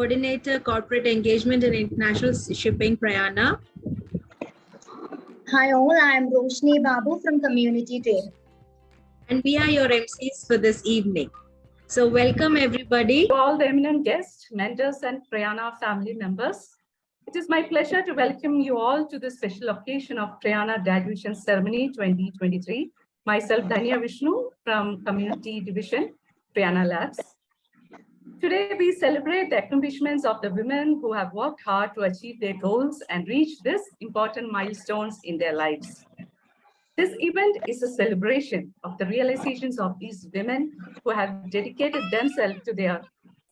Coordinator, Corporate Engagement and International Shipping, Prayaana. Hi all, I am Roshni Babu from Community Trade. And we are your MCs for this evening. So welcome everybody. To all the eminent guests, mentors and Prayaana family members. It is my pleasure to welcome you all to this special occasion of Prayaana Graduation Ceremony 2023. Myself, Dhanya Vishnu from Community Division, Prayaana Labs. Today, we celebrate the accomplishments of the women who have worked hard to achieve their goals and reach these important milestones in their lives. This event is a celebration of the realizations of these women who have dedicated themselves to their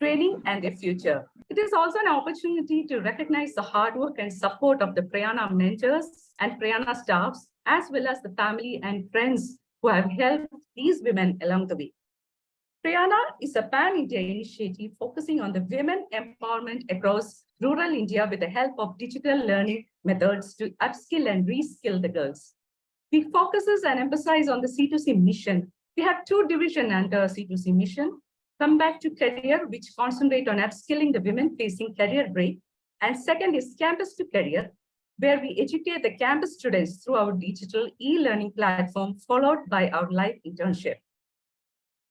training and their future. It is also an opportunity to recognize the hard work and support of the Prayaana mentors and Prayaana staffs, as well as the family and friends who have helped these women along the way. Prayaana is a pan-India initiative focusing on the women empowerment across rural India with the help of digital learning methods to upskill and reskill the girls. We focuses and emphasize on the C2C mission. We have two divisions under C2C mission. Come Back to Career, which concentrate on upskilling the women facing career break. And second is Campus to Career, where we educate the campus students through our digital e-learning platform, followed by our live internship.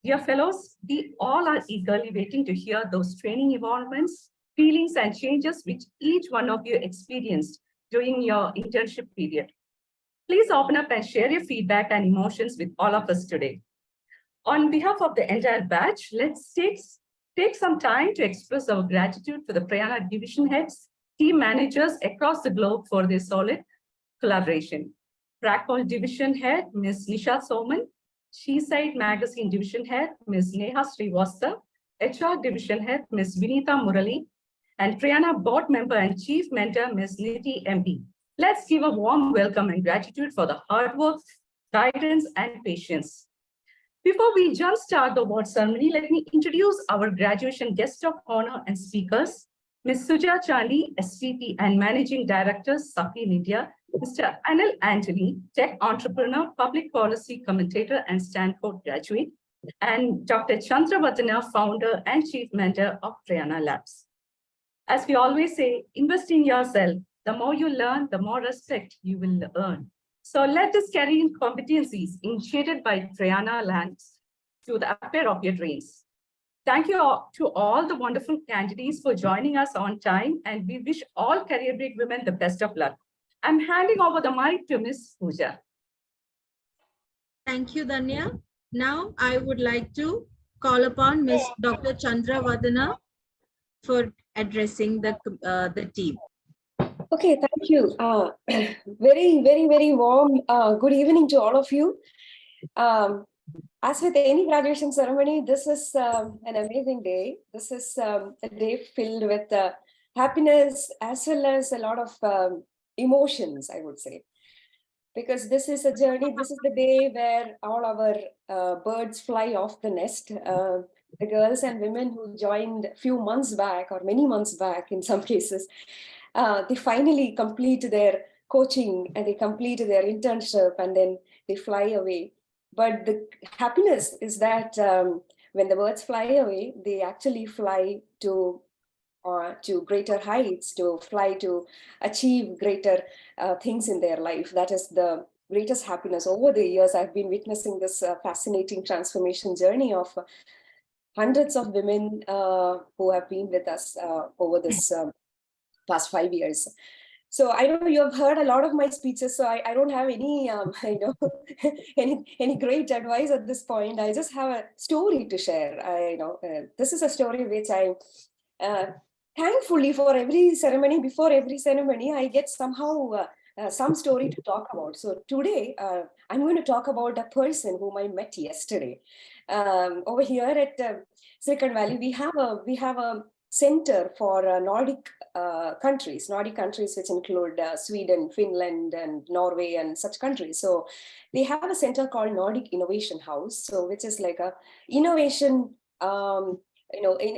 Dear fellows, we all are eagerly waiting to hear those training involvements, feelings and changes which each one of you experienced during your internship period. Please open up and share your feedback and emotions with all of us today. On behalf of the entire batch, let's take some time to express our gratitude to the Prayaana division heads, team managers across the globe for their solid collaboration. Pracol division head, Ms. Nisha Soman, She-Side Magazine Division Head, Ms. Neha Srivastava, HR Division Head, Ms. Vinita Murali, and Prayaana Board Member and Chief Mentor, Ms. Niti MP. Let's give a warm welcome and gratitude for the hard work, guidance, and patience. Before we jumpstart the award ceremony, let me introduce our graduation guest of honor and speakers, Ms. Suja Chandi, SVP and Managing Director, Safi in India, Mr. Anil Antony, Tech Entrepreneur, Public Policy Commentator, and Stanford graduate, and Dr. Chandra Vatana, Founder and Chief Mentor of Prayaana Labs. As we always say, invest in yourself. The more you learn, the more respect you will earn. So let us carry in competencies initiated by Prayaana Labs to the affair of your dreams. Thank you all, to all the wonderful candidates for joining us on time, and we wish all career break women the best of luck. I'm handing over the mic to Ms. Pooja. Thank you, Dhanya. Now I would like to call upon Ms. Dr. Chandra Vadana for addressing the team. Okay, thank you. Very warm good evening to all of you. As with any graduation ceremony, this is an amazing day. This is a day filled with happiness as well as a lot of emotions, I would say. Because this is a journey, this is the day where all our birds fly off the nest. The girls and women who joined a few months back or many months back in some cases, they finally complete their coaching and they complete their internship and then they fly away. But the happiness is that when the birds fly away, they actually fly to greater heights, to fly to achieve greater things in their life. That is the greatest happiness. Over the years, I've been witnessing this fascinating transformation journey of hundreds of women who have been with us over this past 5 years. So I know you have heard a lot of my speeches, so I don't have any, any great advice at this point. I just have a story to share. This is a story which I, thankfully for every ceremony, before every ceremony, I get somehow some story to talk about. So today, I'm going to talk about a person whom I met yesterday. Over here at Silicon Valley, we have a center for Nordic countries which include Sweden, Finland, and Norway, and such countries. So they have a center called Nordic Innovation House, so which is like a innovation,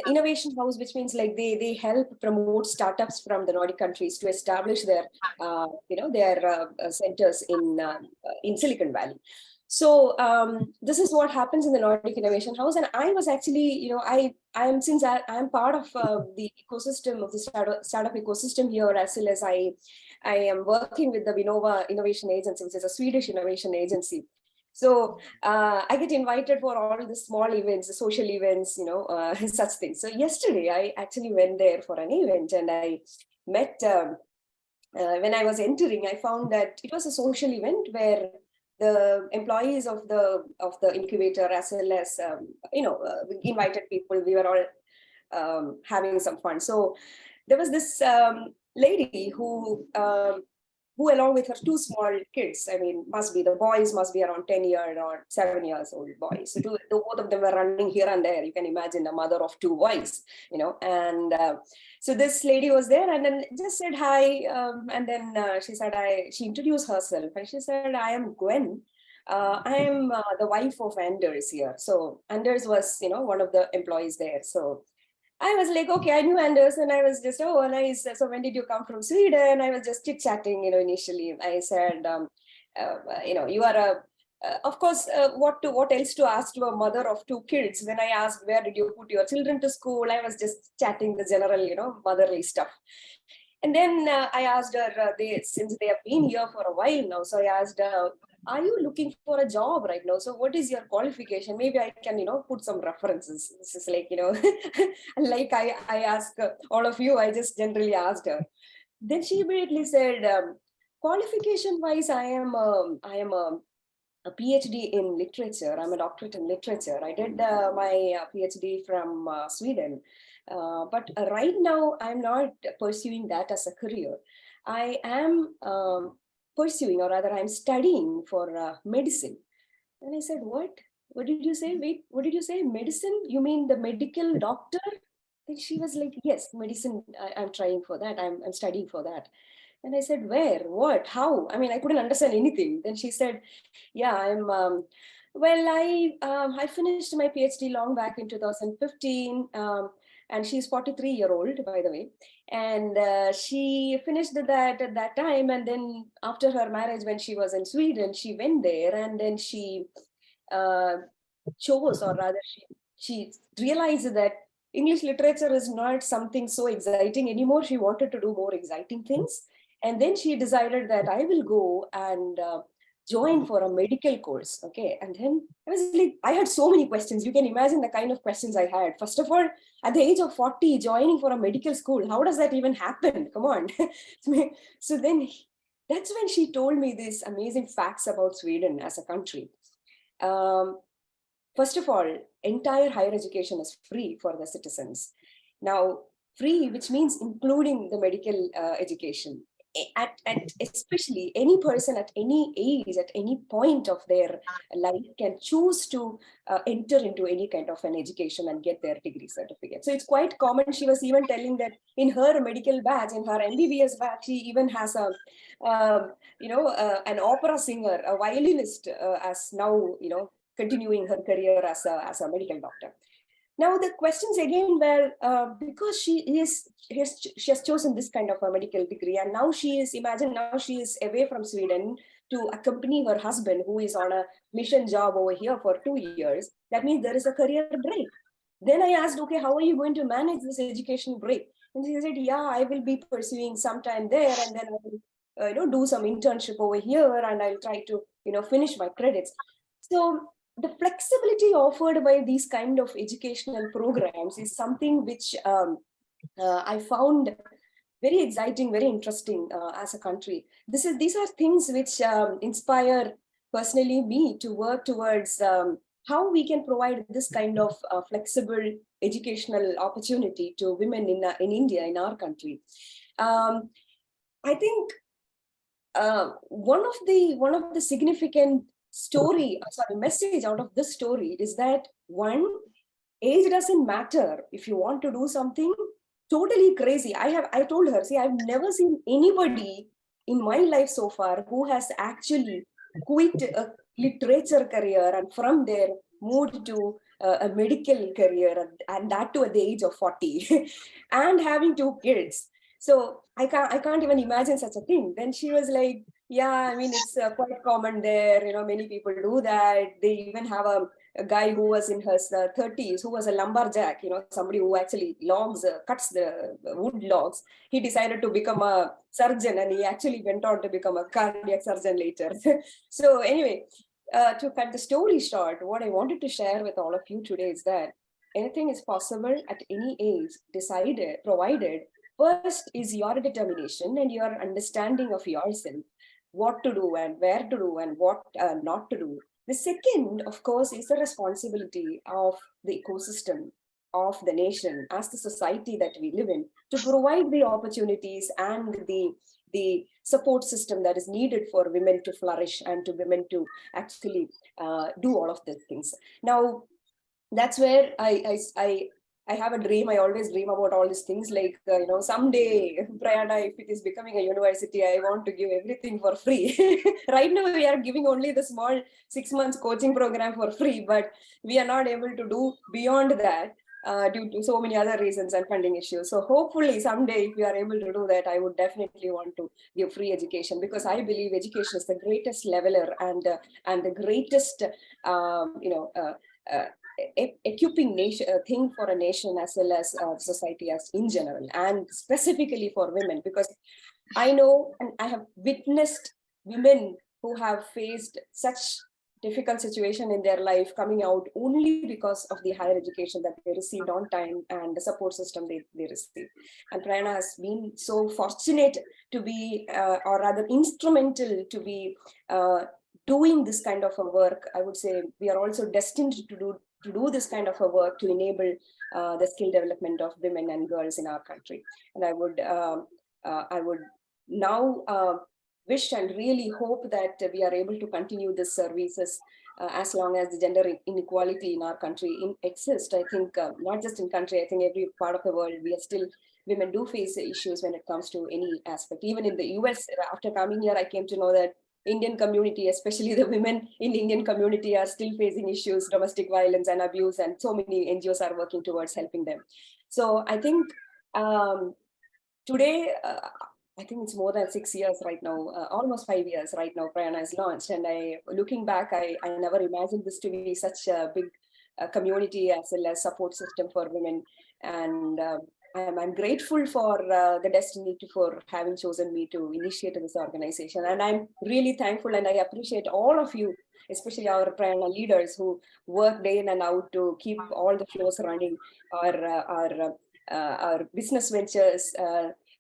innovation house, which means like they help promote startups from the Nordic countries to establish their centers in Silicon Valley. So this is what happens in the Nordic Innovation House, and I was actually, I am since I am part of the ecosystem of the startup ecosystem here, as well as I am working with the Vinnova Innovation Agency, which is a Swedish innovation agency. So I get invited for all the small events, the social events, such things. So yesterday I actually went there for an event, and I met. When I was entering, I found that it was a social event where the employees of the incubator, as well as invited people. We were all having some fun. So there was this lady who along with her two small kids, I mean, the boys must be around 10 years or 7 years old boys. So both of them were running here and there. You can imagine a mother of two boys, and so this lady was there and then just said hi. And then she introduced herself and she said, I am Gwen. I am the wife of Anders here. So Anders was, one of the employees there. So I was like, okay, I knew Anders, and I was just, oh, nice. So when did you come from Sweden? I was just chit-chatting, initially. I said, you are a, of course, what else to ask to a mother of two kids? When I asked, where did you put your children to school? I was just chatting the general, motherly stuff. And then I asked her, since they have been here for a while now, so I asked her, are you looking for a job right now? So what is your qualification? Maybe I can, put some references. This is like, like I ask all of you, I just generally asked her. Then she immediately said, qualification wise, I am a PhD in literature. I'm a doctorate in literature. I did my PhD from Sweden. But right now, I'm not pursuing that as a career. I am pursuing, or rather I'm studying for medicine. And I said, what? What did you say? Wait, what did you say? Medicine? You mean the medical doctor? And she was like, yes, medicine, I'm trying for that. I'm studying for that. And I said, where, what, how? I mean, I couldn't understand anything. Then she said, yeah, I finished my PhD long back in 2015. And she's 43-year-old, by the way. And she finished that at that time. And then after her marriage, when she was in Sweden, she went there and then she chose, or rather she realized that English literature is not something so exciting anymore. She wanted to do more exciting things. And then she decided that I will go and join for a medical course. Okay. And then I was like, I had so many questions. You can imagine the kind of questions I had. First of all, at the age of 40, joining for a medical school, how does that even happen? Come on. So then that's when she told me these amazing facts about Sweden as a country. First of all, entire higher education is free for the citizens. Now, free, which means including the medical education. And especially any person at any age, at any point of their life can choose to enter into any kind of an education and get their degree certificate. So it's quite common. She was even telling that in her medical batch, in her MBBS batch, she even has an opera singer, a violinist, as now, continuing her career as a medical doctor. Now the questions again were because she has chosen this kind of a medical degree, and now she is away from Sweden to accompany her husband, who is on a mission job over here for 2 years. That means there is a career break. Then I asked, okay, how are you going to manage this education break? And she said, yeah, I will be pursuing sometime there, and then I will do some internship over here, and I'll try to finish my credits. So the flexibility offered by these kind of educational programs is something which I found very exciting, very interesting as a country. These are things which inspire personally me to work towards how we can provide this kind of flexible educational opportunity to women in India, in our country. I think one of the significant message out of this story is that, one, age doesn't matter. If you want to do something totally crazy, I told her, see, I've never seen anybody in my life so far who has actually quit a literature career and from there moved to a medical career, and that too at the age of 40 and having two kids. So I can't even imagine such a thing. Then she was like, Yeah, I mean, it's quite common there. Many people do that. They even have a guy who was in his 30s, who was a lumberjack, somebody who actually cuts the wood logs. He decided to become a surgeon, and he actually went on to become a cardiac surgeon later. So anyway, to cut the story short, what I wanted to share with all of you today is that anything is possible at any age, provided first is your determination and your understanding of yourself, what to do and where to do and what not to do. The second, of course, is the responsibility of the ecosystem, of the nation, as the society that we live in, to provide the opportunities and the support system that is needed for women to flourish and to women to actually do all of these things. Now, that's where I have a dream. I always dream about all these things. Like someday, Prayaana, if it is becoming a university, I want to give everything for free. Right now, we are giving only the small 6 months coaching program for free, but we are not able to do beyond that due to so many other reasons and funding issues. So hopefully, someday, if we are able to do that, I would definitely want to give free education, because I believe education is the greatest leveler and the greatest equipping thing for a nation as well as society as in general, and specifically for women, because I know and I have witnessed women who have faced such difficult situation in their life coming out only because of the higher education that they received on time and the support system they received. And Prayaana has been so fortunate to be, or rather instrumental to be doing this kind of a work. I would say we are also destined to do this kind of a work to enable the skill development of women and girls in our country. And I would now wish and really hope that we are able to continue this services as long as the gender inequality in our country exists. I think not just in country, I think every part of the world, women do face issues when it comes to any aspect. Even in the US, after coming here, I came to know that Indian community, especially the women in the Indian community, are still facing issues, domestic violence and abuse, and so many NGOs are working towards helping them. So I think today, I think it's more than 6 years right now, almost 5 years right now, Prayaana is launched. And looking back, I never imagined this to be such a big community as well as support system for women. And I'm grateful for the destiny for having chosen me to initiate this organization. And I'm really thankful, and I appreciate all of you, especially our Prayaana leaders who work day in and out to keep all the flows running, our business ventures,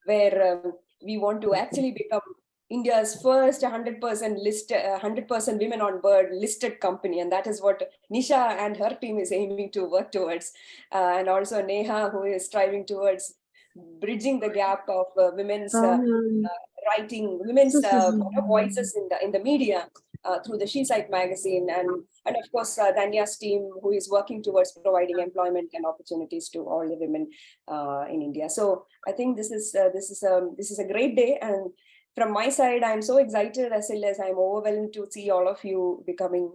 where we want to actually become India's first 100% women on board listed company. And that is what Nisha and her team is aiming to work towards. And also Neha, who is striving towards bridging the gap of women's writing, women's voices in the media through the She Site magazine, and of course Danya's team, who is working towards providing employment and opportunities to all the women in India. So I think this is a great day, and from my side, I'm so excited as well as I'm overwhelmed to see all of you becoming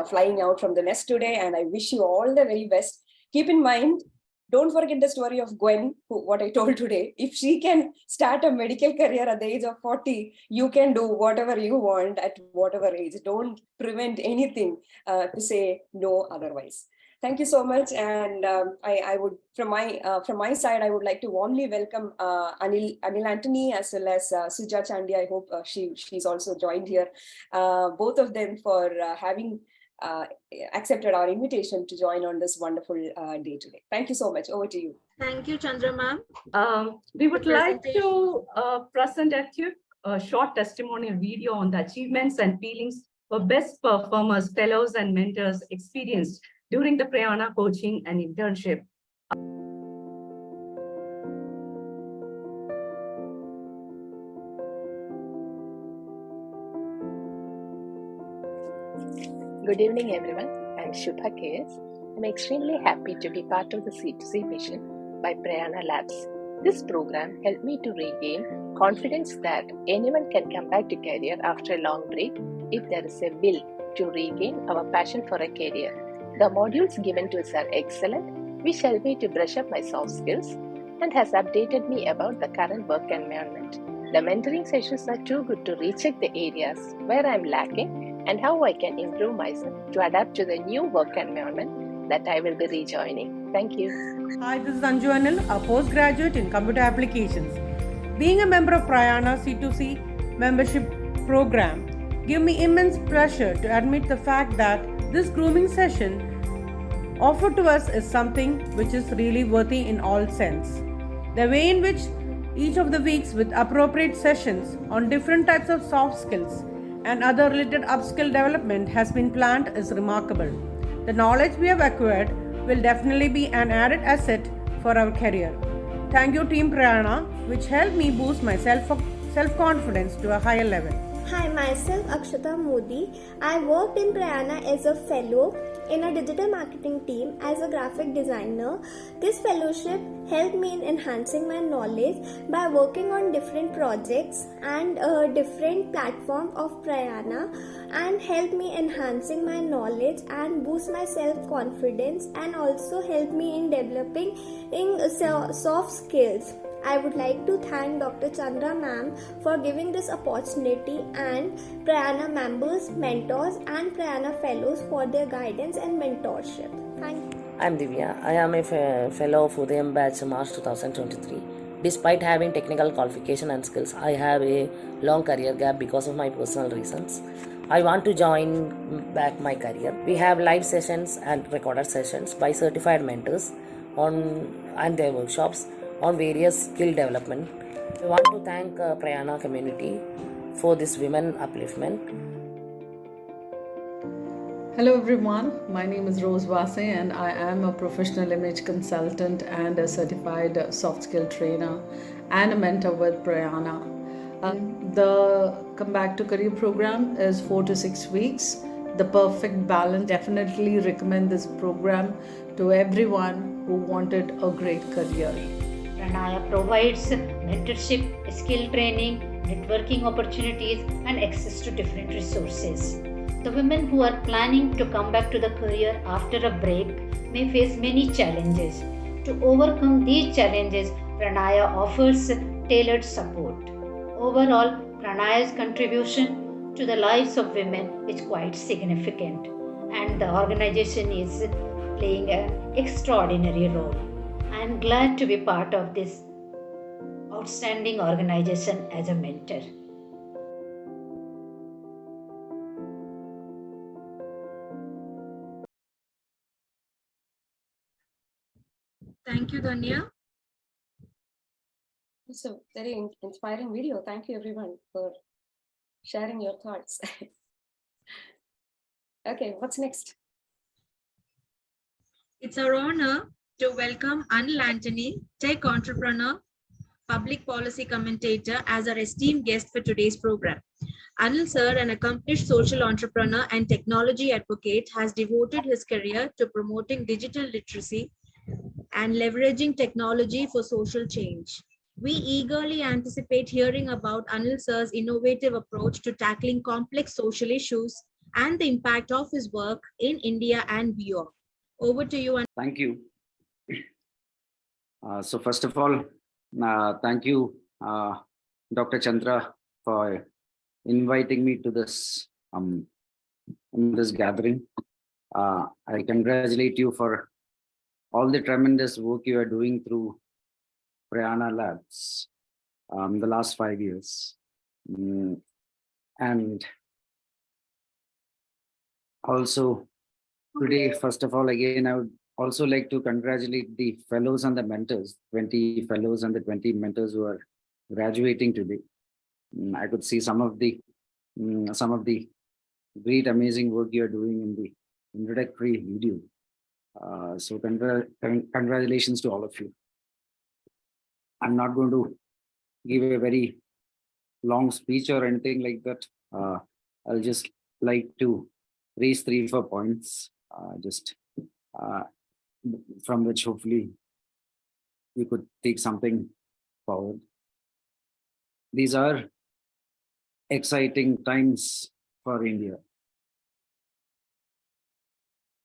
flying out from the nest today, and I wish you all the very best. Keep in mind, don't forget the story of Gwen, what I told today. If she can start a medical career at the age of 40, you can do whatever you want at whatever age. Don't prevent anything to say no otherwise. Thank you so much. And I would, from my side, I would like to warmly welcome Anil Antony as well as Suja Chandi. I hope she's also joined here. Both of them for having accepted our invitation to join on this wonderful day today. Thank you so much. Over to you. Thank you, Chandra ma'am. We would like to present at you a short testimonial video on the achievements and feelings of best performers, fellows, and mentors experienced during the Prayaana coaching and internship. Good evening, everyone. I'm Shubha KS. I'm extremely happy to be part of the C2C mission by Prayaana Labs. This program helped me to regain confidence that anyone can come back to career after a long break if there is a will to regain our passion for a career. The modules given to us are excellent, which helped me to brush up my soft skills and has updated me about the current work environment. The mentoring sessions are too good to recheck the areas where I'm lacking and how I can improve myself to adapt to the new work environment that I will be rejoining. Thank you. Hi, this is Anju Anil, a postgraduate in computer applications. Being a member of Prayaana C2C membership program give me immense pleasure to admit the fact that this grooming session offered to us is something which is really worthy in all sense. The way in which each of the weeks with appropriate sessions on different types of soft skills and other related upskill development has been planned is remarkable. The knowledge we have acquired will definitely be an added asset for our career. Thank you, Team Prayaana, which helped me boost my self-confidence to a higher level. Hi, myself Akshata Modi. I worked in Prayaana as a fellow in a digital marketing team as a graphic designer. This fellowship helped me in enhancing my knowledge by working on different projects and different platform of Prayaana, and helped me enhancing my knowledge and boost my self-confidence, and also helped me in developing soft skills. I would like to thank Dr. Chandra ma'am for giving this opportunity, and Prayaana members, mentors and Prayaana fellows for their guidance and mentorship. Thank you. I'm Divya. I am a fellow of Udayam batch March 2023. Despite having technical qualification and skills, I have a long career gap because of my personal reasons. I want to join back my career. We have live sessions and recorded sessions by certified mentors and their workshops on various skill development. I want to thank Prayaana community for this women upliftment. Hello everyone, my name is Rose Vase and I am a professional image consultant and a certified soft skill trainer and a mentor with Prayaana. The Come Back to Career program is 4 to 6 weeks. The perfect balance. Definitely recommend this program to everyone who wanted a great career. Prayaana provides mentorship, skill training, networking opportunities, and access to different resources. The women who are planning to come back to the career after a break may face many challenges. To overcome these challenges, Prayaana offers tailored support. Overall, Prayaana's contribution to the lives of women is quite significant, and the organization is playing an extraordinary role. I am glad to be part of this outstanding organization as a mentor. Thank you, Danya. It's a very inspiring video. Thank you everyone for sharing your thoughts. Okay, what's next? It's our honor to welcome Anil Antony, tech entrepreneur, public policy commentator, as our esteemed guest for today's program. Anil sir, an accomplished social entrepreneur and technology advocate, has devoted his career to promoting digital literacy and leveraging technology for social change. We eagerly anticipate hearing about Anil sir's innovative approach to tackling complex social issues and the impact of his work in India and beyond. Over to you. Thank you. So first of all, thank you, Dr. Chandra, for inviting me to this gathering. I congratulate you for all the tremendous work you are doing through Prayaana Labs the last 5 years. And also today, first of all, again, I would also like to congratulate the fellows and the mentors, 20 fellows and the 20 mentors who are graduating today. I could see some of the great, amazing work you are doing in the introductory video. So congratulations to all of you. I'm not going to give a very long speech or anything like that. I'll just like to raise 3-4 points, from which hopefully we could take something forward. These are exciting times for India.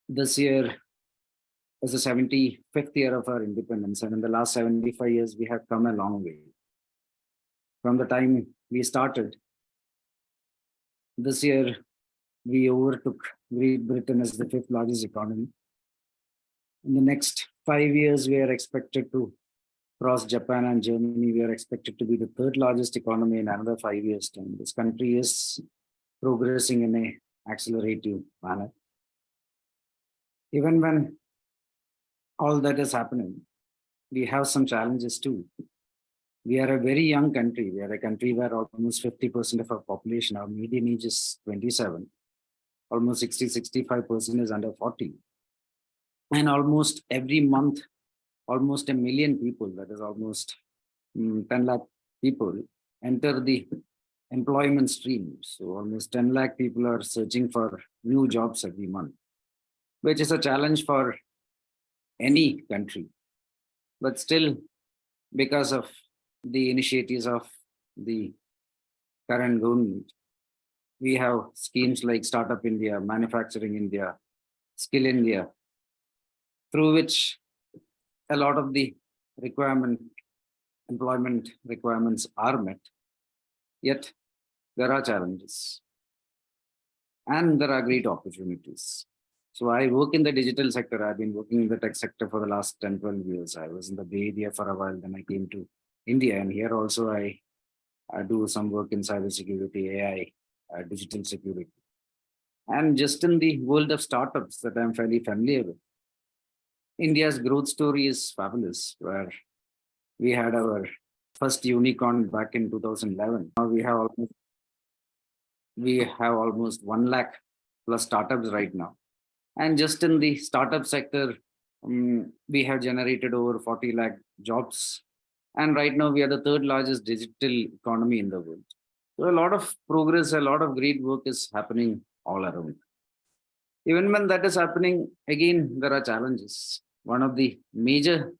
This year is the 75th year of our independence, and in the last 75 years, we have come a long way. from the time we started. This year, we overtook Great Britain as the 5th largest economy. In the next 5 years, we are expected to cross Japan and Germany. We are expected to be the 3rd largest economy in another 5 years' time. This country is progressing in an accelerative manner. Even when all that is happening, we have some challenges too. We are a very young country. We are a country where almost 50% of our population, our median age is 27. Almost 60-65% is under 40. And almost every month, almost 1 million people, that is almost 10 lakh people, enter the employment stream. So almost 10 lakh people are searching for new jobs every month, which is a challenge for any country. But still, because of the initiatives of the current government, we have schemes like Startup India, Manufacturing India, Skill India, through which a lot of the employment requirements are met. Yet there are challenges and there are great opportunities. So I work in the digital sector. I've been working in the tech sector for the last 10-12 years. I was in the Bay Area for a while, then I came to India, and here also I do some work in cybersecurity, AI, digital security. And just in the world of startups that I'm fairly familiar with, India's growth story is fabulous, where we had our first unicorn back in 2011. Now we have almost 1 lakh plus startups right now. And just in the startup sector, we have generated over 40 lakh jobs. And right now we are the 3rd largest digital economy in the world. So a lot of progress, a lot of great work is happening all around. Even when that is happening, again, there are challenges. One of the major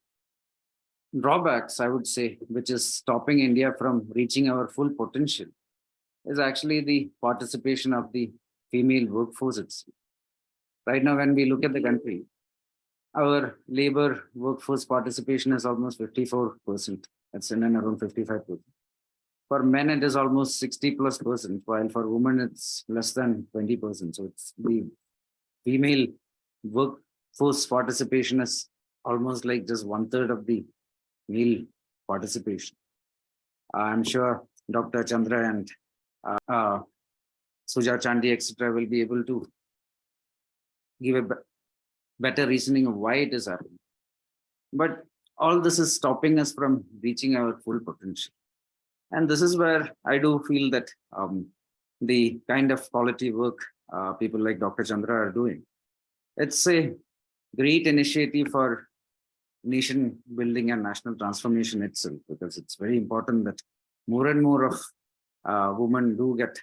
drawbacks, I would say, which is stopping India from reaching our full potential, is actually the participation of the female workforce itself. Right now, when we look at the country, our labor workforce participation is almost 54%. That's in and around 55%. For men, it is almost 60+%, while for women, it's less than 20%. So it's the female workforce participation is almost like just 1/3 of the male participation. I'm sure Dr. Chandra and Suja Chandy, etc., will be able to give a better reasoning of why it is happening. But all this is stopping us from reaching our full potential. And this is where I do feel that the kind of quality work people like Dr. Chandra are doing, it's a great initiative for nation building and national transformation itself, because it's very important that more and more of women do get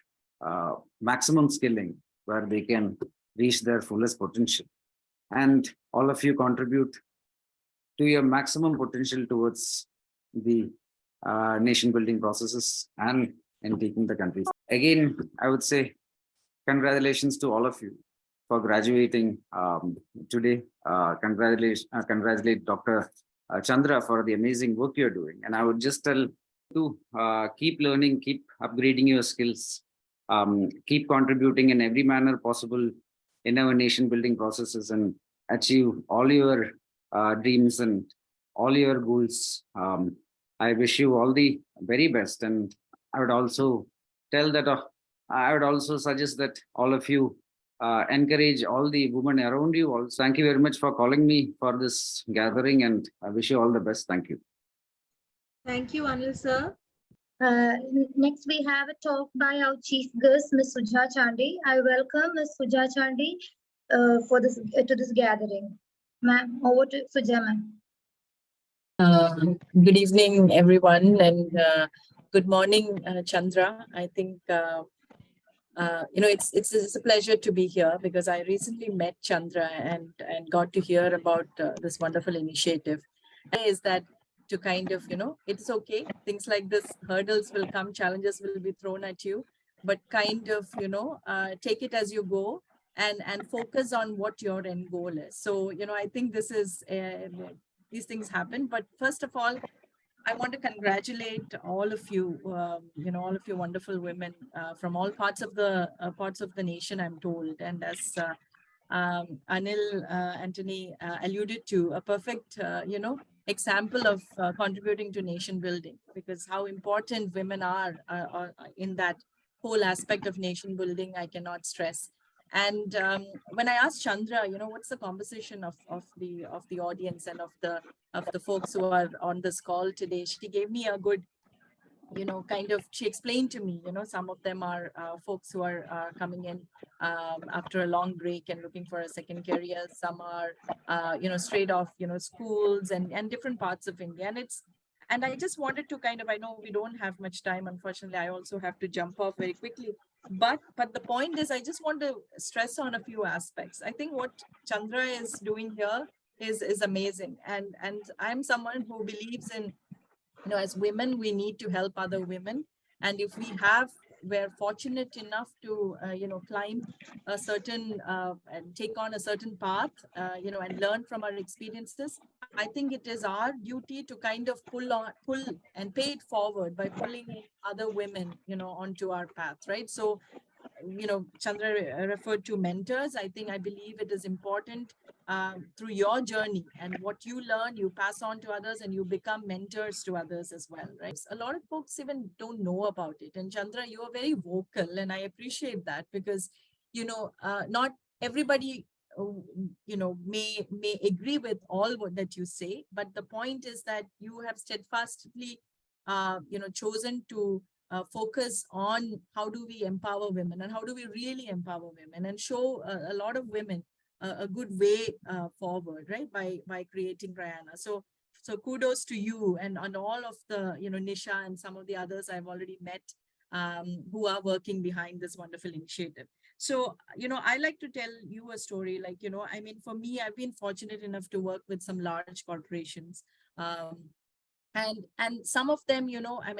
maximum skilling where they can reach their fullest potential. And all of you contribute to your maximum potential towards the nation building processes and in taking the country. Again, I would say congratulations to all of you for graduating today. Congratulate Dr. Chandra for the amazing work you're doing. And I would just tell to keep learning, keep upgrading your skills, keep contributing in every manner possible in our nation building processes, and achieve all your dreams and all your goals. I wish you all the very best. And I would also tell that I would also suggest that all of you encourage all the women around you also. Thank you very much for calling me for this gathering, and I wish you all the best. Thank you. Thank you, Anil sir. Next, we have a talk by our chief guest, Ms. Suja Chandy. I welcome Ms. Suja Chandy to this gathering. Ma'am, over to Suja, ma'am. Good evening, everyone, and good morning, Chandra. I think it's a pleasure to be here, because I recently met Chandra and got to hear about this wonderful initiative. Is that to kind of, it's okay. Things like this, hurdles will come, challenges will be thrown at you, but kind of, take it as you go and focus on what your end goal is. So, I think this is, these things happen. But first of all, I want to congratulate all of you, all of you wonderful women from all parts of the nation, I'm told. And as Anil, Anthony alluded to, a perfect, example of contributing to nation building, because how important women are in that whole aspect of nation building, I cannot stress. And when I asked Chandra, what's the composition of the audience and of the folks who are on this call today, she gave me a good, she explained to me, some of them are folks who are coming in after a long break and looking for a second career. Some are, straight off, schools and different parts of India. And I just wanted to I know we don't have much time, unfortunately. I also have to jump off very quickly. But the point is, I just want to stress on a few aspects. I think what Chandra is doing here is amazing. And I'm someone who believes in, as women, we need to help other women. And if we're fortunate enough to, climb a certain, and take on a certain path, and learn from our experiences, I think it is our duty to kind of pull and pay it forward by pulling other women, onto our path, right? So, Chandra referred to mentors. I believe it is important through your journey, and what you learn, you pass on to others, and you become mentors to others as well, right? A lot of folks even don't know about it. And Chandra, you are very vocal, and I appreciate that, because, not everybody, may agree with all that you say, but the point is that you have steadfastly, chosen to focus on how do we empower women, and how do we really empower women, and show a lot of women a good way forward, right? By creating Prayaana. So kudos to you and all of the, Nisha and some of the others I've already met who are working behind this wonderful initiative. So, I like to tell you a story. For me, I've been fortunate enough to work with some large corporations. And some of them,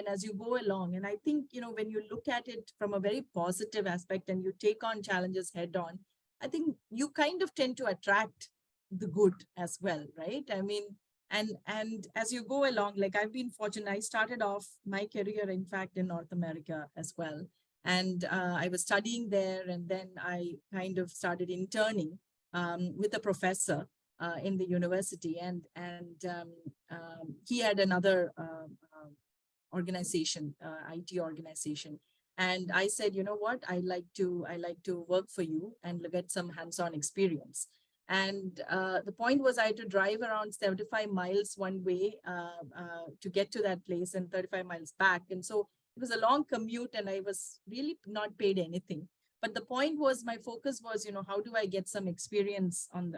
as you go along, and I think, when you look at it from a very positive aspect and you take on challenges head on, I think you kind of tend to attract the good as well, right? And as you go along, I've been fortunate, I started off my career, in fact, in North America as well. And I was studying there, and then I kind of started interning with a professor in the university, and he had another organization, IT organization. And I said, you know what, I like to work for you and get some hands-on experience. And the point was, I had to drive around 75 miles one way to get to that place, and 35 miles back. And so it was a long commute, and I was really not paid anything. But the point was, my focus was, how do I get some experience on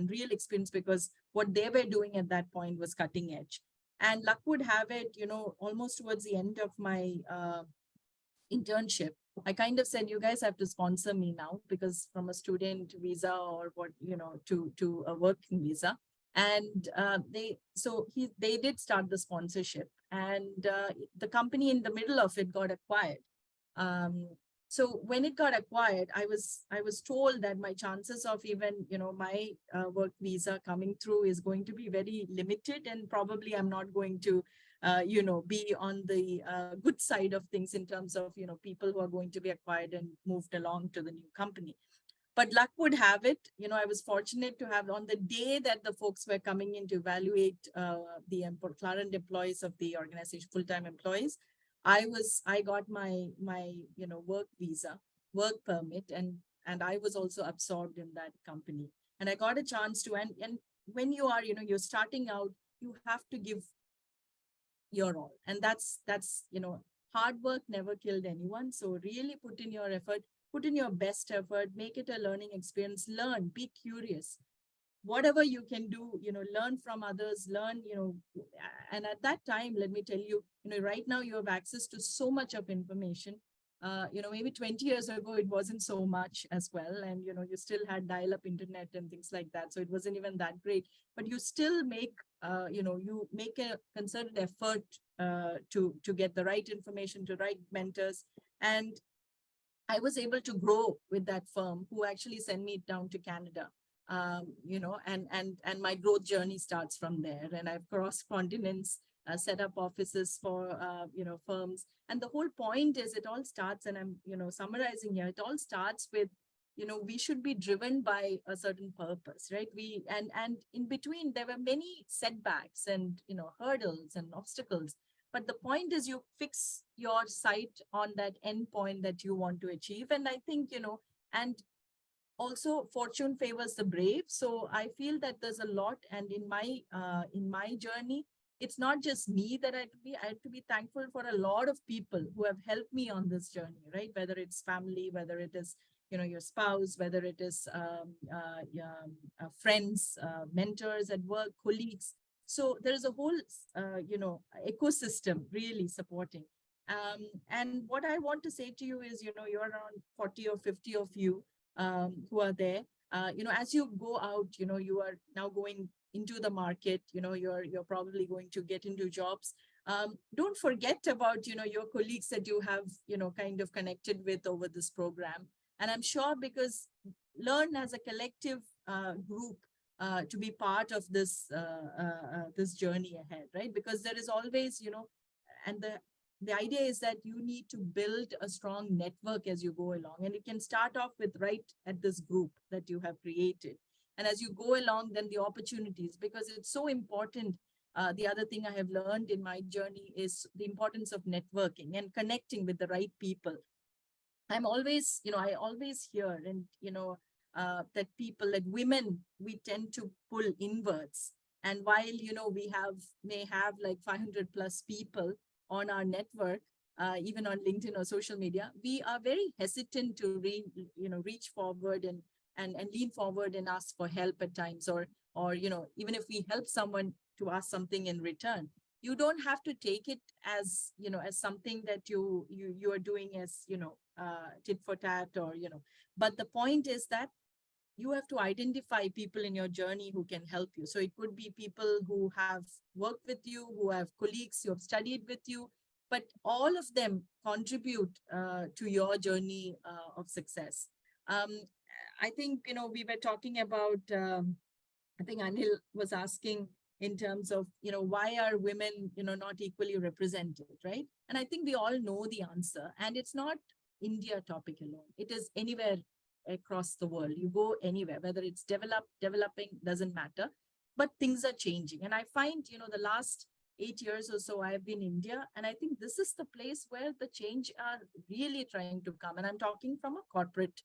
real experience, because what they were doing at that point was cutting edge. And luck would have it, almost towards the end of my internship, I kind of said, you guys have to sponsor me now, because from a student visa or what, to a working visa. And they did start the sponsorship, and the company in the middle of it got acquired. So when it got acquired, I was told that my chances of even, my work visa coming through is going to be very limited, and probably I'm not going to, be on the good side of things in terms of, people who are going to be acquired and moved along to the new company. But luck would have it, I was fortunate to have, on the day that the folks were coming in to evaluate the current employees of the organization, full-time employees, I got my work visa, work permit, and I was also absorbed in that company. And I got a chance to, and when you are, you're starting out, you have to give your all. And that's, hard work never killed anyone. So really put in your effort, put in your best effort, make it a learning experience, learn, be curious. Whatever you can do, learn from others, learn, and at that time, let me tell you, right now you have access to so much of information. Maybe 20 years ago, it wasn't so much as well. And, you still had dial-up internet and things like that. So it wasn't even that great, but you still make, you make a concerted effort to get the right information, to right mentors. And I was able to grow with that firm, who actually sent me down to Canada. And my growth journey starts from there. And I've crossed continents, set up offices for, firms. And the whole point is it all starts, and I'm, summarizing here, it all starts with, we should be driven by a certain purpose, right? And in between, there were many setbacks and, hurdles and obstacles. But the point is you fix your sight on that end point that you want to achieve. And I think, and also fortune favors the brave. So I feel that there's a lot. And in my journey, it's not just me that I have to be thankful for a lot of people who have helped me on this journey, right? Whether it's family, whether it is, your spouse, whether it is friends, mentors at work, colleagues. So there's a whole, ecosystem really supporting. And what I want to say to you is, you're around 40 or 50 of you who are there. As you go out, you are now going into the market, you're probably going to get into jobs. Don't forget about, your colleagues that you have, kind of connected with over this program. And I'm sure because learn as a collective group to be part of this this journey ahead, right? Because there is always, and the idea is that you need to build a strong network as you go along. And it can start off with right at this group that you have created. And as you go along, then the opportunities, because it's so important. The other thing I have learned in my journey is the importance of networking and connecting with the right people. I'm always, I always hear, and, that people, like women, we tend to pull inwards. And while, we may have like 500 plus people on our network, even on LinkedIn or social media, we are very hesitant to reach forward and lean forward and ask for help at times, or, even if we help someone to ask something in return. You don't have to take it as, as something that you are doing as, tit for tat, or, but the point is that you have to identify people in your journey who can help you. So it could be people who have worked with you, who have colleagues who have studied with you, but all of them contribute to your journey of success. I think, we were talking about, I think Anil was asking in terms of, why are women, not equally represented, right? And I think we all know the answer, and it's not India topic alone. It is anywhere across the world. You go anywhere, whether it's developing, doesn't matter, but things are changing. And I find, the last 8 years or so, I have been in India, and I think this is the place where the change are really trying to come. And I'm talking from a corporate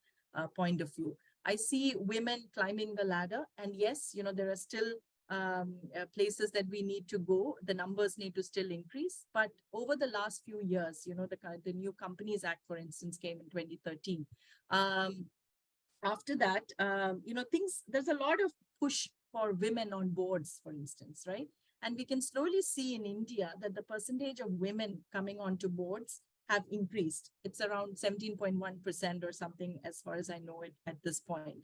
point of view. I see women climbing the ladder, and yes, there are still places that we need to go. The numbers need to still increase. But over the last few years, the New Companies Act, for instance, came in 2013. After that, there's a lot of push for women on boards, for instance, right? And we can slowly see in India that the percentage of women coming onto boards have increased. It's around 17.1% or something, as far as I know it at this point.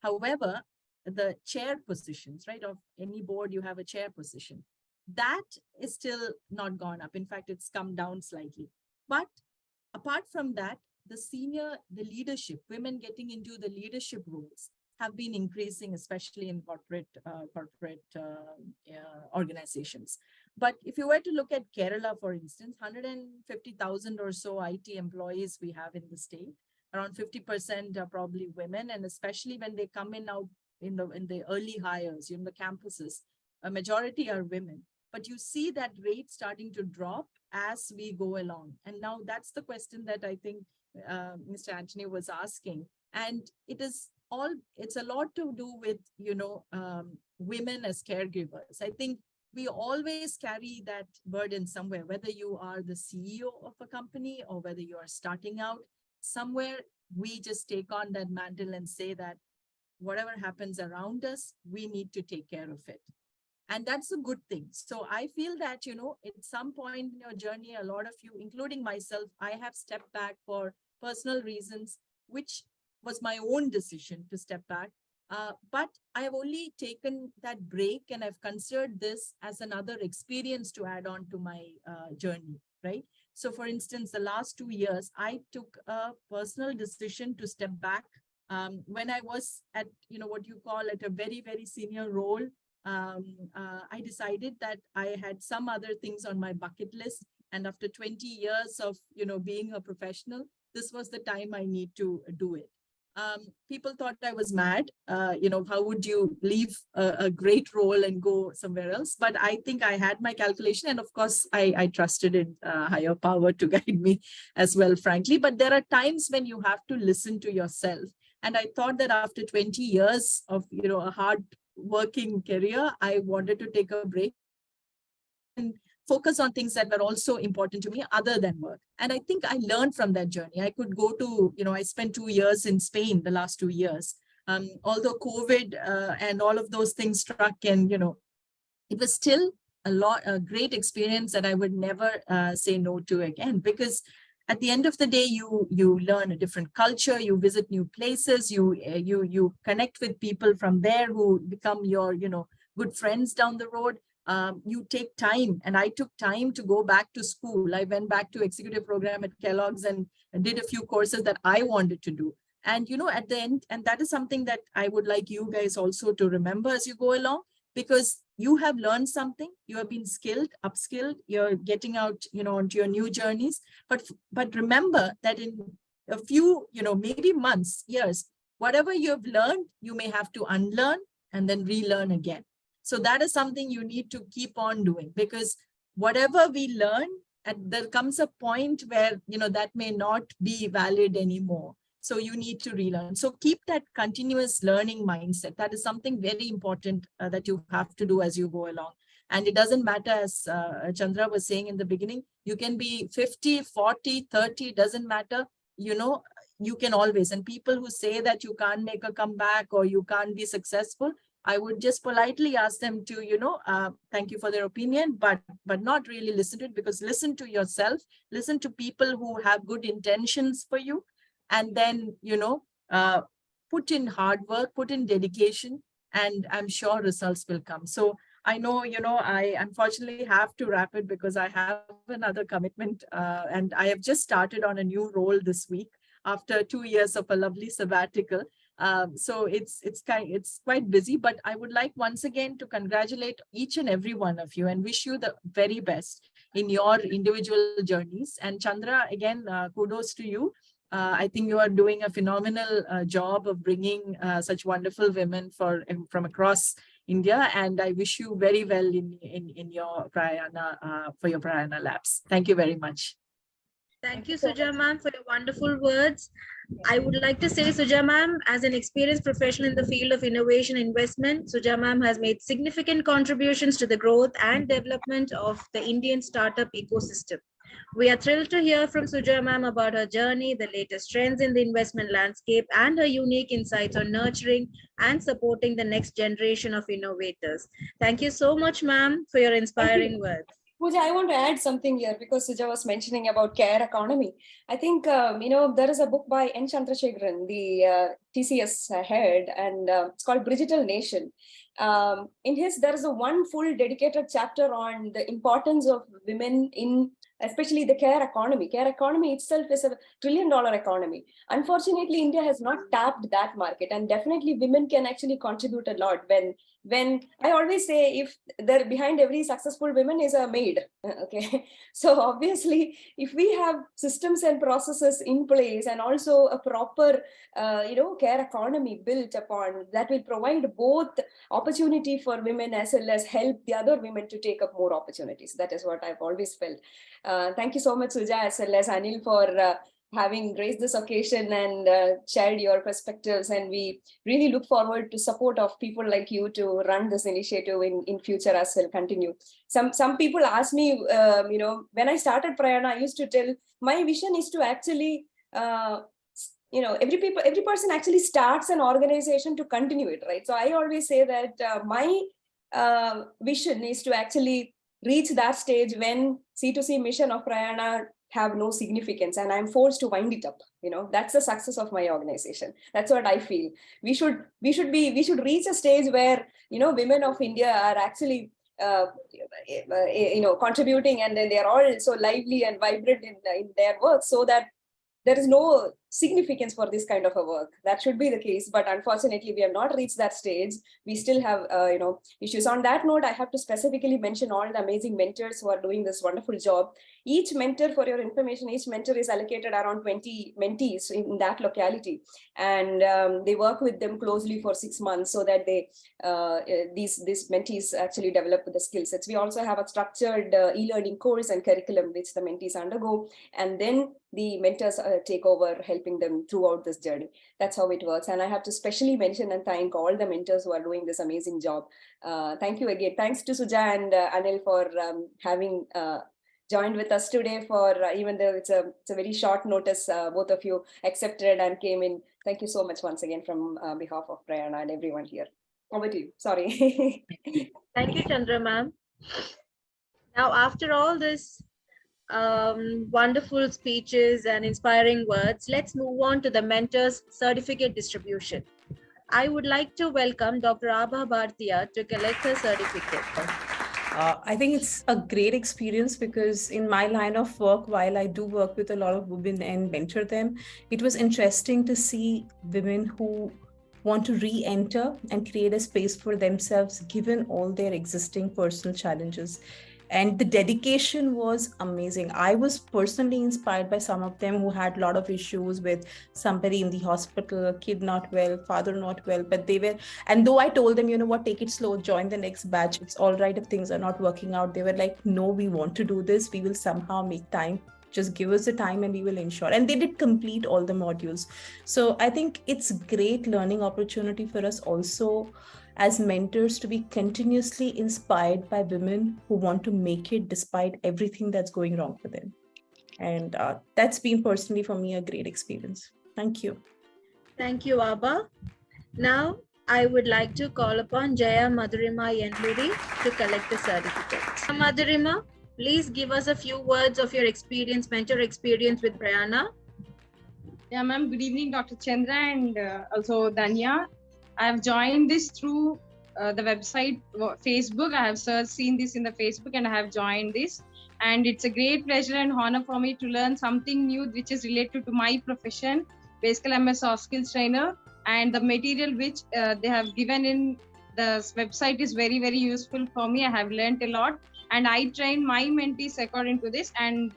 However, the chair positions, right, of any board, you have a chair position. That is still not gone up. In fact, it's come down slightly. But apart from that, the leadership, women getting into the leadership roles have been increasing, especially in corporate organizations. But if you were to look at Kerala, for instance, 150,000 or so IT employees we have in the state. Around 50% are probably women, and especially when they come in out in the early hires, the campuses, a majority are women. But you see that rate starting to drop as we go along. And now that's the question that I think Mr. Anthony was asking. And it's a lot to do with, women as caregivers. I think we always carry that burden somewhere, whether you are the CEO of a company or whether you are starting out somewhere, we just take on that mantle and say that whatever happens around us, we need to take care of it. And that's a good thing. So I feel that, at some point in your journey, a lot of you, including myself, I have stepped back for personal reasons, which was my own decision to step back. But I have only taken that break, and I've considered this as another experience to add on to my journey, right? So for instance, the last 2 years, I took a personal decision to step back when I was at, what you call at a very, very senior role I decided that I had some other things on my bucket list. And after 20 years of, being a professional, this was the time I need to do it. People thought I was mad. How would you leave a great role and go somewhere else? But I think I had my calculation. And of course, I trusted in higher power to guide me as well, frankly. But there are times when you have to listen to yourself. And I thought that after 20 years of, a hard working career, I wanted to take a break and focus on things that were also important to me other than work. And I think I learned from that journey. I could go to, I spent 2 years in Spain, the last 2 years. Although COVID and all of those things struck, and, it was still a great experience that I would never say no to again, because at the end of the day, you learn a different culture, you visit new places, you connect with people from there who become your, good friends down the road. You take time, and I took time to go back to school. I went back to executive program at Kellogg's and did a few courses that I wanted to do. And, at the end, and that is something that I would like you guys also to remember as you go along, because you have learned something, you have been skilled, upskilled, you're getting out, onto your new journeys. But remember that in a few, maybe months, years, whatever you have learned, you may have to unlearn and then relearn again. So that is something you need to keep on doing, because whatever we learn, and there comes a point where, that may not be valid anymore. So you need to relearn. So keep that continuous learning mindset. That is something very important that you have to do as you go along. And it doesn't matter, as Chandra was saying in the beginning, you can be 50, 40, 30, doesn't matter. You can always, and people who say that you can't make a comeback or you can't be successful, I would just politely ask them to, thank you for their opinion, but not really listen to it, because listen to yourself, listen to people who have good intentions for you, and then, put in hard work, put in dedication, and I'm sure results will come. So I know, I unfortunately have to wrap it because I have another commitment, and I have just started on a new role this week after 2 years of a lovely sabbatical. So it's quite busy, but I would like once again to congratulate each and every one of you and wish you the very best in your individual journeys. And Chandra, again, kudos to you. I think you are doing a phenomenal job of bringing such wonderful women from across India, and I wish you very well in your Prayaana for your Prayaana Labs. Thank you very much. Thank you, Suja ma'am, for your wonderful words. I would like to say, Suja ma'am, as an experienced professional in the field of innovation investment, Suja ma'am has made significant contributions to the growth and development of the Indian startup ecosystem. We are thrilled to hear from Suja ma'am about her journey, the latest trends in the investment landscape, and her unique insights on nurturing and supporting the next generation of innovators. Thank you so much, ma'am, for your inspiring words. Pooja, I want to add something here because Suja was mentioning about care economy. I think, there is a book by N. Chandrasekharan, the TCS head, and it's called Digital Nation. In his, there is a one full dedicated chapter on the importance of women in especially the care economy. Care economy itself is a $1 trillion economy. Unfortunately, India has not tapped that market, and definitely women can actually contribute a lot. When I always say, if there behind every successful woman is a maid, okay. So obviously, if we have systems and processes in place and also a proper, care economy built upon, that will provide both opportunity for women as well as help the other women to take up more opportunities. That is what I've always felt. Thank you so much, Suja, as well as Anil, for having graced this occasion and shared your perspectives. And we really look forward to support of people like you to run this initiative in future as well, continue. Some people ask me, when I started Prayaana, I used to tell, my vision is to actually, every person actually starts an organization to continue it, right? So I always say that my vision is to actually reach that stage when C2C mission of Prayaana have no significance and I'm forced to wind it up. That's the success of my organization. That's what I feel. We should reach a stage where, women of India are actually, contributing, and then they're all so lively and vibrant in their work, so that there is no significance for this kind of a work. That should be the case, but unfortunately we have not reached that stage. We still have issues. On that note, I have to specifically mention all the amazing mentors who are doing this wonderful job. Each mentor, for your information, each mentor is allocated around 20 mentees in that locality, and they work with them closely for 6 months so that they these mentees actually develop the skill sets. We also have a structured e-learning course and curriculum which the mentees undergo, and then the mentors take over, helping them throughout this journey. That's how it works. And I have to specially mention and thank all the mentors who are doing this amazing job. Thank you again. Thanks to Suja and Anil for having joined with us today, for even though it's a very short notice, both of you accepted and came in. Thank you so much once again from behalf of Prayaana and everyone here. Over to you. Sorry. Thank you, Chandra ma'am. Now, after all this wonderful speeches and inspiring words, let's move on to the mentors certificate distribution. I would like to welcome Dr. Abha Bhartiya to collect her certificate. I think it's a great experience because in my line of work, while I do work with a lot of women and mentor them, it was interesting to see women who want to re-enter and create a space for themselves given all their existing personal challenges. And the dedication was amazing. I was personally inspired by some of them who had a lot of issues with somebody in the hospital, a kid not well, father not well, but they were, and though I told them, you know what, take it slow, join the next batch. It's all right if things are not working out. They were like, no, we want to do this. We will somehow make time. Just give us the time and we will ensure. And they did complete all the modules. So I think it's great learning opportunity for us also as mentors to be continuously inspired by women who want to make it despite everything that's going wrong for them. And that's been personally for me a great experience. Thank you. Thank you, Abha. Now, I would like to call upon Jaya Madhurima Yendluri to collect the certificate. Madhurima, please give us a few words of your experience, mentor experience with Prayaana. Yeah, ma'am. Good evening, Dr. Chandra and also Danya. I have joined this through the website, Facebook. I have seen this in the Facebook and I have joined this. And it's a great pleasure and honor for me to learn something new which is related to my profession. Basically, I'm a soft skills trainer, and the material which they have given in the website is very, very useful for me. I have learned a lot and I train my mentees according to this. And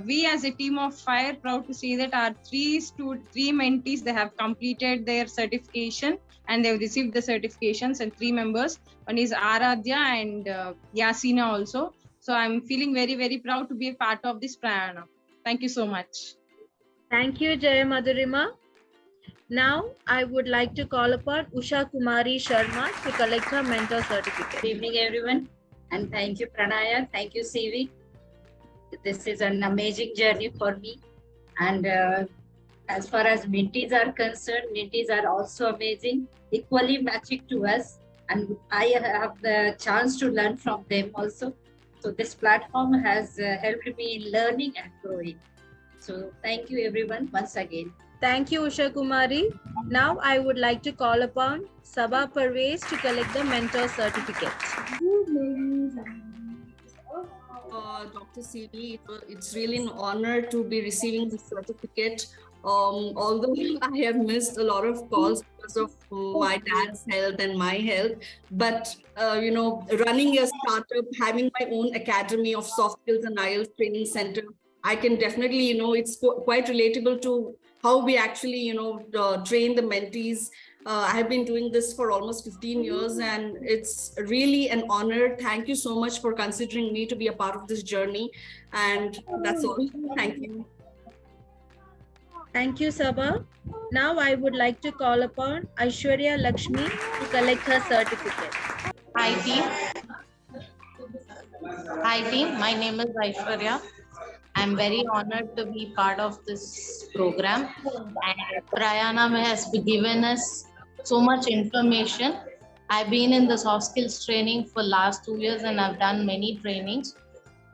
we as a team of 5 proud to say that our three mentees, they have completed their certification and they've received the certifications, and 3 members. One is Aradhya and Yasina also. So I'm feeling very, very proud to be a part of this Prayaana. Thank you so much. Thank you, Jaya Madhurima. Now, I would like to call upon Usha Kumari Sharma to collect her mentor certificate. Good evening, everyone. And thank you, Pranaya. Thank you, CV. This is an amazing journey for me. And as far as mentees are concerned, mentees are also amazing, equally matching to us. And I have the chance to learn from them also. So this platform has helped me in learning and growing. So thank you, everyone, once again. Thank you, Usha Kumari. Now I would like to call upon Sabha Parvez to collect the mentor certificate. Dr. CV, it's really an honor to be receiving the certificate. Although I have missed a lot of calls because of my dad's health and my health, but running a startup, having my own academy of soft skills and IELTS training center, I can definitely, it's quite relatable to how we actually, train the mentees. I have been doing this for almost 15 years and it's really an honor. Thank you so much for considering me to be a part of this journey. And that's all. Thank you. Thank you, Sabha. Now I would like to call upon Aishwarya Lakshmi to collect her certificate. Hi team. Hi team. My name is Aishwarya. I'm very honored to be part of this program. And Prayaana has given us so much information. I've been in the soft skills training for last 2 years and I've done many trainings.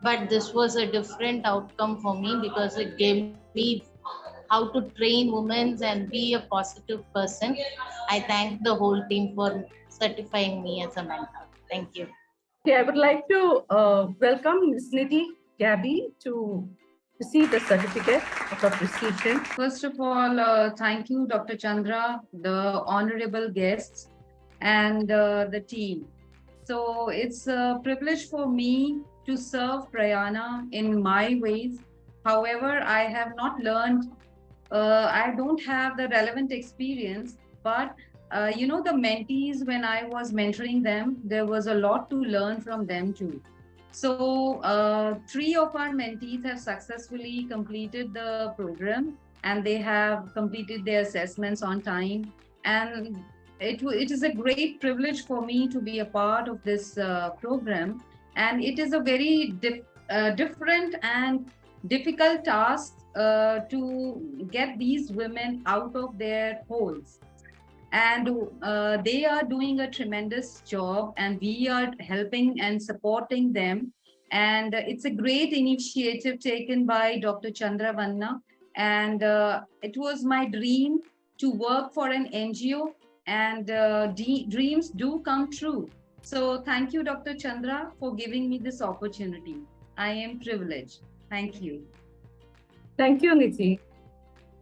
But this was a different outcome for me because it gave me how to train women and be a positive person. I thank the whole team for certifying me as a mentor. Thank you. Okay, I would like to welcome Ms. Nidhi Gabby to receive the certificate of appreciation. First of all, thank you, Dr. Chandra, the honorable guests, and the team. So it's a privilege for me to serve Prayaana in my ways. However, I have not learned, I don't have the relevant experience, but the mentees, when I was mentoring them, there was a lot to learn from them too. So 3 of our mentees have successfully completed the program, and they have completed their assessments on time. And it is a great privilege for me to be a part of this program. And it is a very different and difficult task to get these women out of their holes. And they are doing a tremendous job, and we are helping and supporting them. And it's a great initiative taken by Dr. Chandra Vanna. And it was my dream to work for an NGO, and dreams do come true. So thank you, Dr. Chandra, for giving me this opportunity. I am privileged. Thank you. Thank you, Nidhi.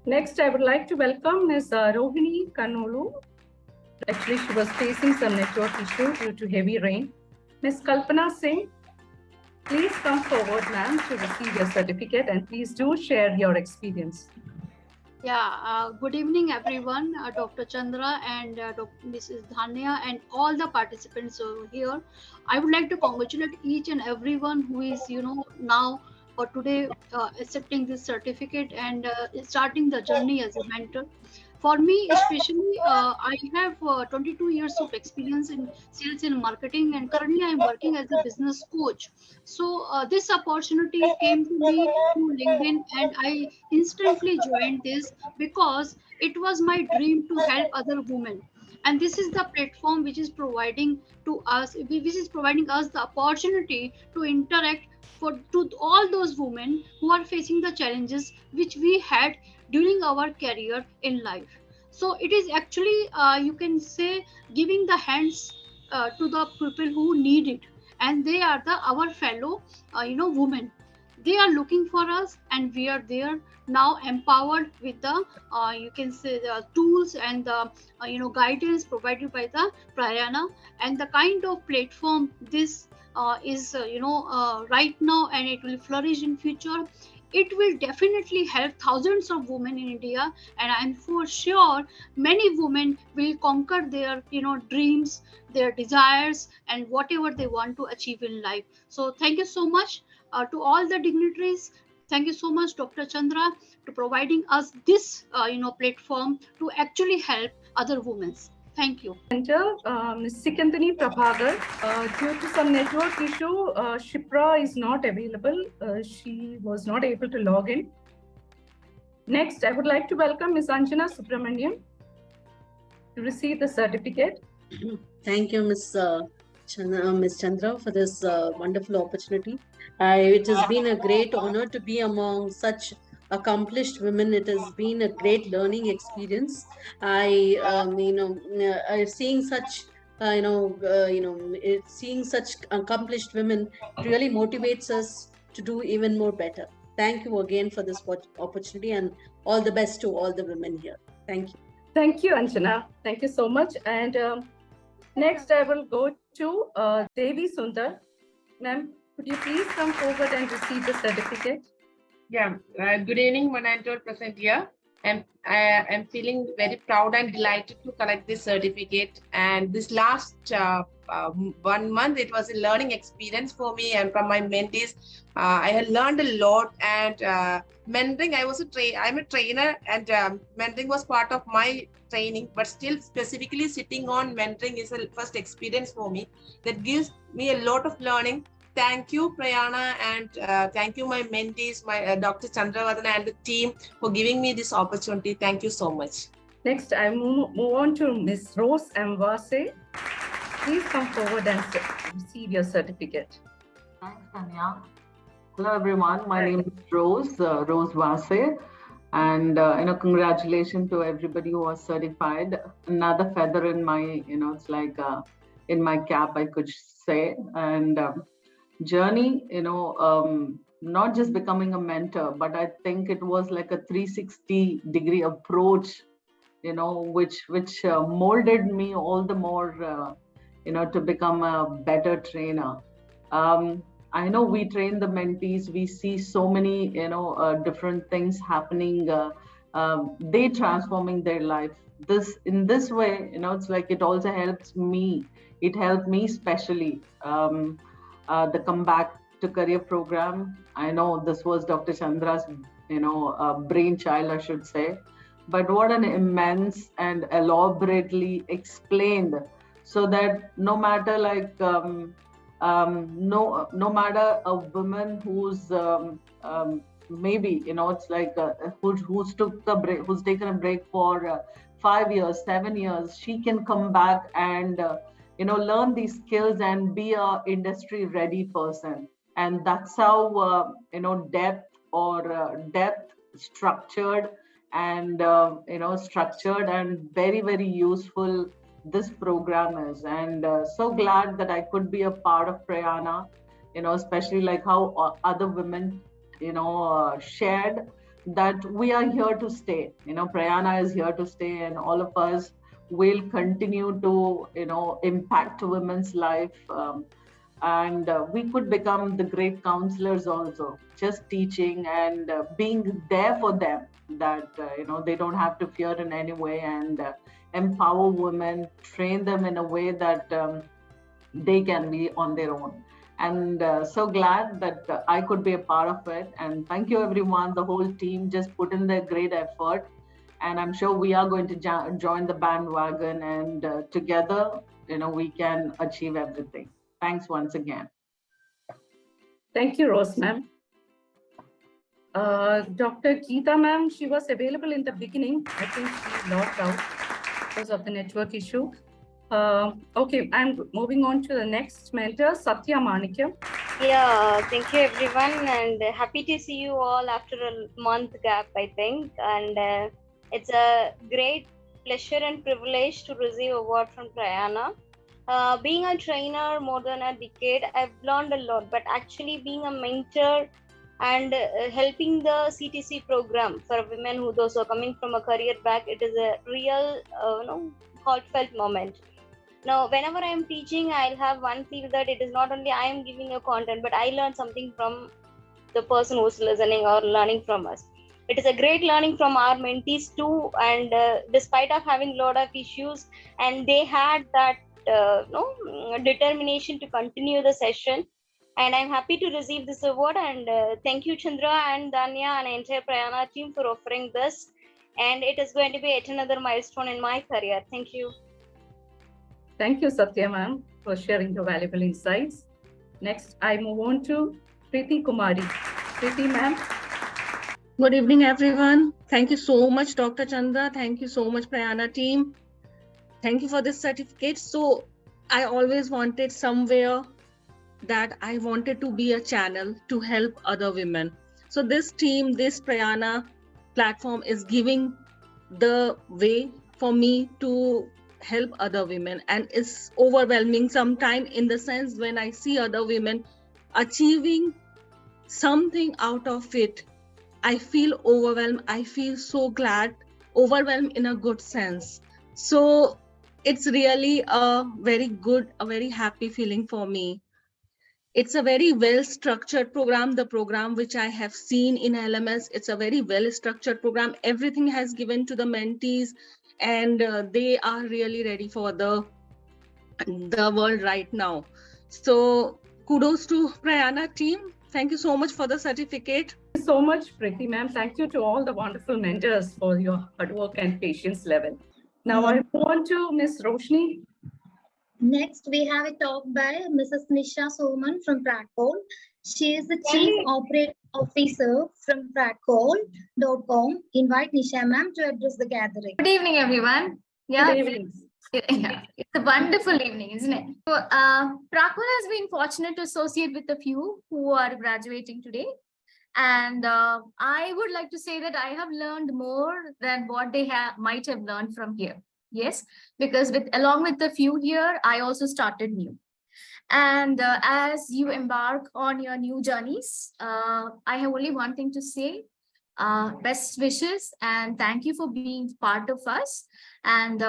Next, I would like to welcome Ms. Rohini Kanolu. Actually, she was facing some network issue due to heavy rain. Ms. Kalpana Singh, please come forward, ma'am, to receive your certificate, and please do share your experience. Yeah, good evening, everyone. Dr. Chandra and Mrs. Dhanya and all the participants over here. I would like to congratulate each and everyone who is, now or today accepting this certificate and starting the journey as a mentor. For me, especially, I have 22 years of experience in sales and marketing, and currently I'm working as a business coach. So this opportunity came to me through LinkedIn, and I instantly joined this because it was my dream to help other women. And this is the platform which is providing us the opportunity to interact to all those women who are facing the challenges which we had during our career in life. So it is actually, you can say, giving the hands to the people who need it, and they are our fellow women. They are looking for us, and we are there now, empowered with the you can say the tools and the guidance provided by the Prayaana, and the kind of platform this is right now, and it will flourish in future. It will definitely help thousands of women in India, and I'm for sure many women will conquer their dreams, their desires, and whatever they want to achieve in life. So thank you so much to all the dignitaries. Thank you so much, Dr. Chandra, to providing us this platform to actually help other women. Thank you. Ms. Sikandani Prabhagar, due to some network issue, Shipra is not available. She was not able to log in. Next, I would like to welcome Ms. Anjana Subramaniam to receive the certificate. Thank you, Ms. Chandra, for this wonderful opportunity. It has been a great honor to be among such accomplished women. It has been a great learning experience. Seeing such seeing such accomplished women really motivates us to do even more better. Thank you again for this opportunity, and all the best to all the women here. Thank you. Thank you, Anjana. Thank you so much. And next, I will go to Devi Sundar. Ma'am, could you please come forward and receive the certificate? Yeah, good evening, Mananto present here. I am feeling very proud and delighted to collect this certificate. And this last 1 month, it was a learning experience for me and from my mentees. I had learned a lot, and mentoring. I'm a trainer, and mentoring was part of my training. But still, specifically sitting on mentoring is a first experience for me that gives me a lot of learning. Thank you, Prayaana, and thank you, my mentees, my Dr. Chandravadana and the team for giving me this opportunity. Thank you so much. Next, I move on to Ms. Rose Mwase. Please come forward and receive your certificate. Thanks, Tanya. Hello, everyone. My name is Rose Vase. And, congratulations to everybody who was certified. Another feather in my, it's like in my cap, I could say. And journey, not just becoming a mentor, but I think it was like a 360-degree approach, which molded me all the more, to become a better trainer. I know we train the mentees, we see so many, different things happening, they transforming their life. In this way, it's like it also helps me. It helped me especially. The Comeback to Career program. I know this was Dr. Chandra's, brainchild, I should say. But what an immense and elaborately explained, so that no matter no matter a woman who's maybe it's like who's took a break, who's taken a break for 5 years, 7 years, she can come back and learn these skills and be a industry ready person. And that's how depth structured and structured and very, very useful this program is. And so glad that I could be a part of Prayaana, especially like how other women shared that we are here to stay. Prayaana is here to stay, and all of us will continue to impact women's life, and we could become the great counselors also, just teaching and being there for them, that they don't have to fear in any way, and empower women, train them in a way that they can be on their own. And so glad that I could be a part of it. And thank you everyone. The whole team just put in their great effort, and I'm sure we are going to join the bandwagon, and together we can achieve everything. Thanks once again. Thank you, Rose ma'am. Dr. Geeta ma'am, she was available in the beginning. I think she logged out because of the network issue. Okay, I'm moving on to the next mentor, Satya Manikya. Yeah, thank you everyone, and happy to see you all after a month gap, I think. And it's a great pleasure and privilege to receive award from Prayaana. Being a trainer more than a decade, I've learned a lot, but actually being a mentor and helping the CTC program for women who those who are coming from a career back, it is a real heartfelt moment. Now, whenever I am teaching, I'll have one feel that it is not only I am giving a content, but I learn something from the person who's listening or learning from us. It is a great learning from our mentees too, and despite of having a lot of issues, and they had that determination to continue the session, and I'm happy to receive this award. And thank you, Chandra and Danya and entire Prayaana team for offering this, and it is going to be yet another milestone in my career. Thank you. Thank you, Satya ma'am, for sharing the valuable insights. Next, I move on to Preeti Kumari. Preeti ma'am. Good evening, everyone. Thank you so much, Dr. Chandra. Thank you so much, Prayaana team. Thank you for this certificate. So I always wanted somewhere that I wanted to be a channel to help other women. So this team, this Prayaana platform is giving the way for me to help other women, and it's overwhelming sometimes, in the sense when I see other women achieving something out of it, I feel overwhelmed. I feel so glad, overwhelmed in a good sense. So it's really a very good, a very happy feeling for me. It's a very well-structured program. The program which I have seen in LMS, it's a very well-structured program. Everything has given to the mentees, and they are really ready for the world right now. So kudos to Prayaana team. Thank you so much for the certificate. Thank you so much, Preeti ma'am. Thank you to all the wonderful mentors for your hard work and patience level. Now I move on to Ms. Roshni. Next, we have a talk by Mrs. Nisha Soman from Pratcol. She is the Chief Operating Officer from Pratcol.com. Invite Nisha ma'am to address the gathering. Good evening, everyone. Yeah, Good evening. Yeah, it's a wonderful evening, isn't it? So, Pratcol has been fortunate to associate with a few who are graduating today. And I would like to say that I have learned more than what they might have learned from here. Yes, because along with the few here, I also started new. And as you embark on your new journeys, I have only one thing to say. Best wishes and thank you for being part of us. And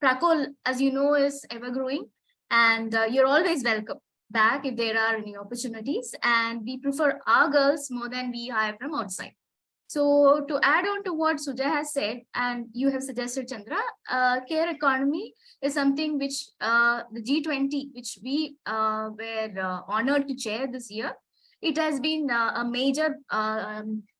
Prakul, as you know, is ever growing, and you're always welcome back if there are any opportunities. And we prefer our girls more than we hire from outside. So to add on to what Suja has said, and you have suggested, Chandra, care economy is something which the G20, which we were honored to chair this year, it has been a major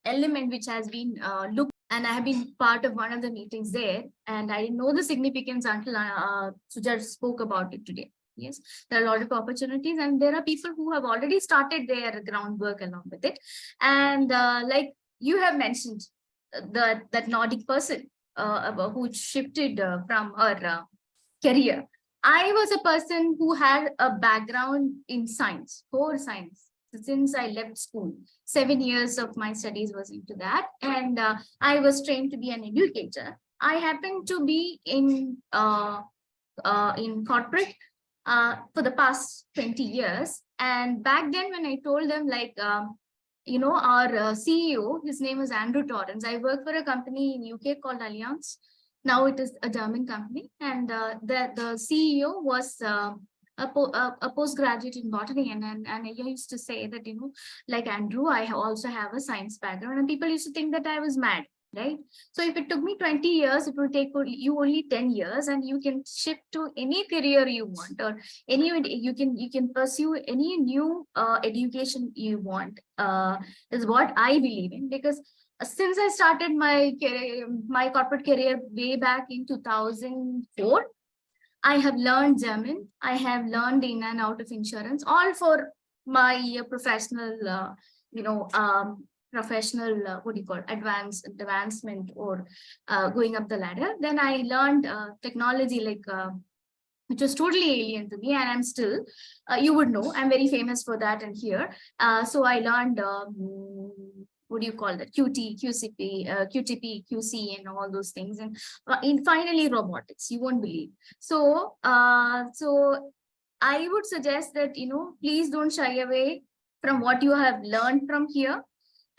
element which has been looked, and I have been part of one of the meetings there, and I didn't know the significance until Suja spoke about it today. Yes, there are a lot of opportunities, and there are people who have already started their groundwork along with it. And like you have mentioned, that Nordic person who shifted from her career. I was a person who had a background in science, core science. Since I left school, 7 years of my studies was into that, and I was trained to be an educator. I happened to be in corporate for the past 20 years, and back then when I told them, like, you know, our CEO, his name is Andrew Torrance. I work for a company in UK called Allianz. Now it is a German company, and the CEO was a postgraduate in botany, and I used to say that, you know, like Andrew, I also have a science background, and people used to think that I was mad, right? So if it took me 20 years, it will take you only 10 years, and you can shift to any career you want, or you can pursue any new education you want, is what I believe in. Because since I started my career, my corporate career way back in 2004, I have learned German. I have learned in and out of insurance, all for my professional, professional, what do you call, advancement, or going up the ladder. Then I learned technology, like, which was totally alien to me, and I'm still, you would know, I'm very famous for that and here. So I learned, what do you call that, QTP, QC, and all those things, and finally robotics, you won't believe. So so I would suggest that, you know, please don't shy away from what you have learned from here.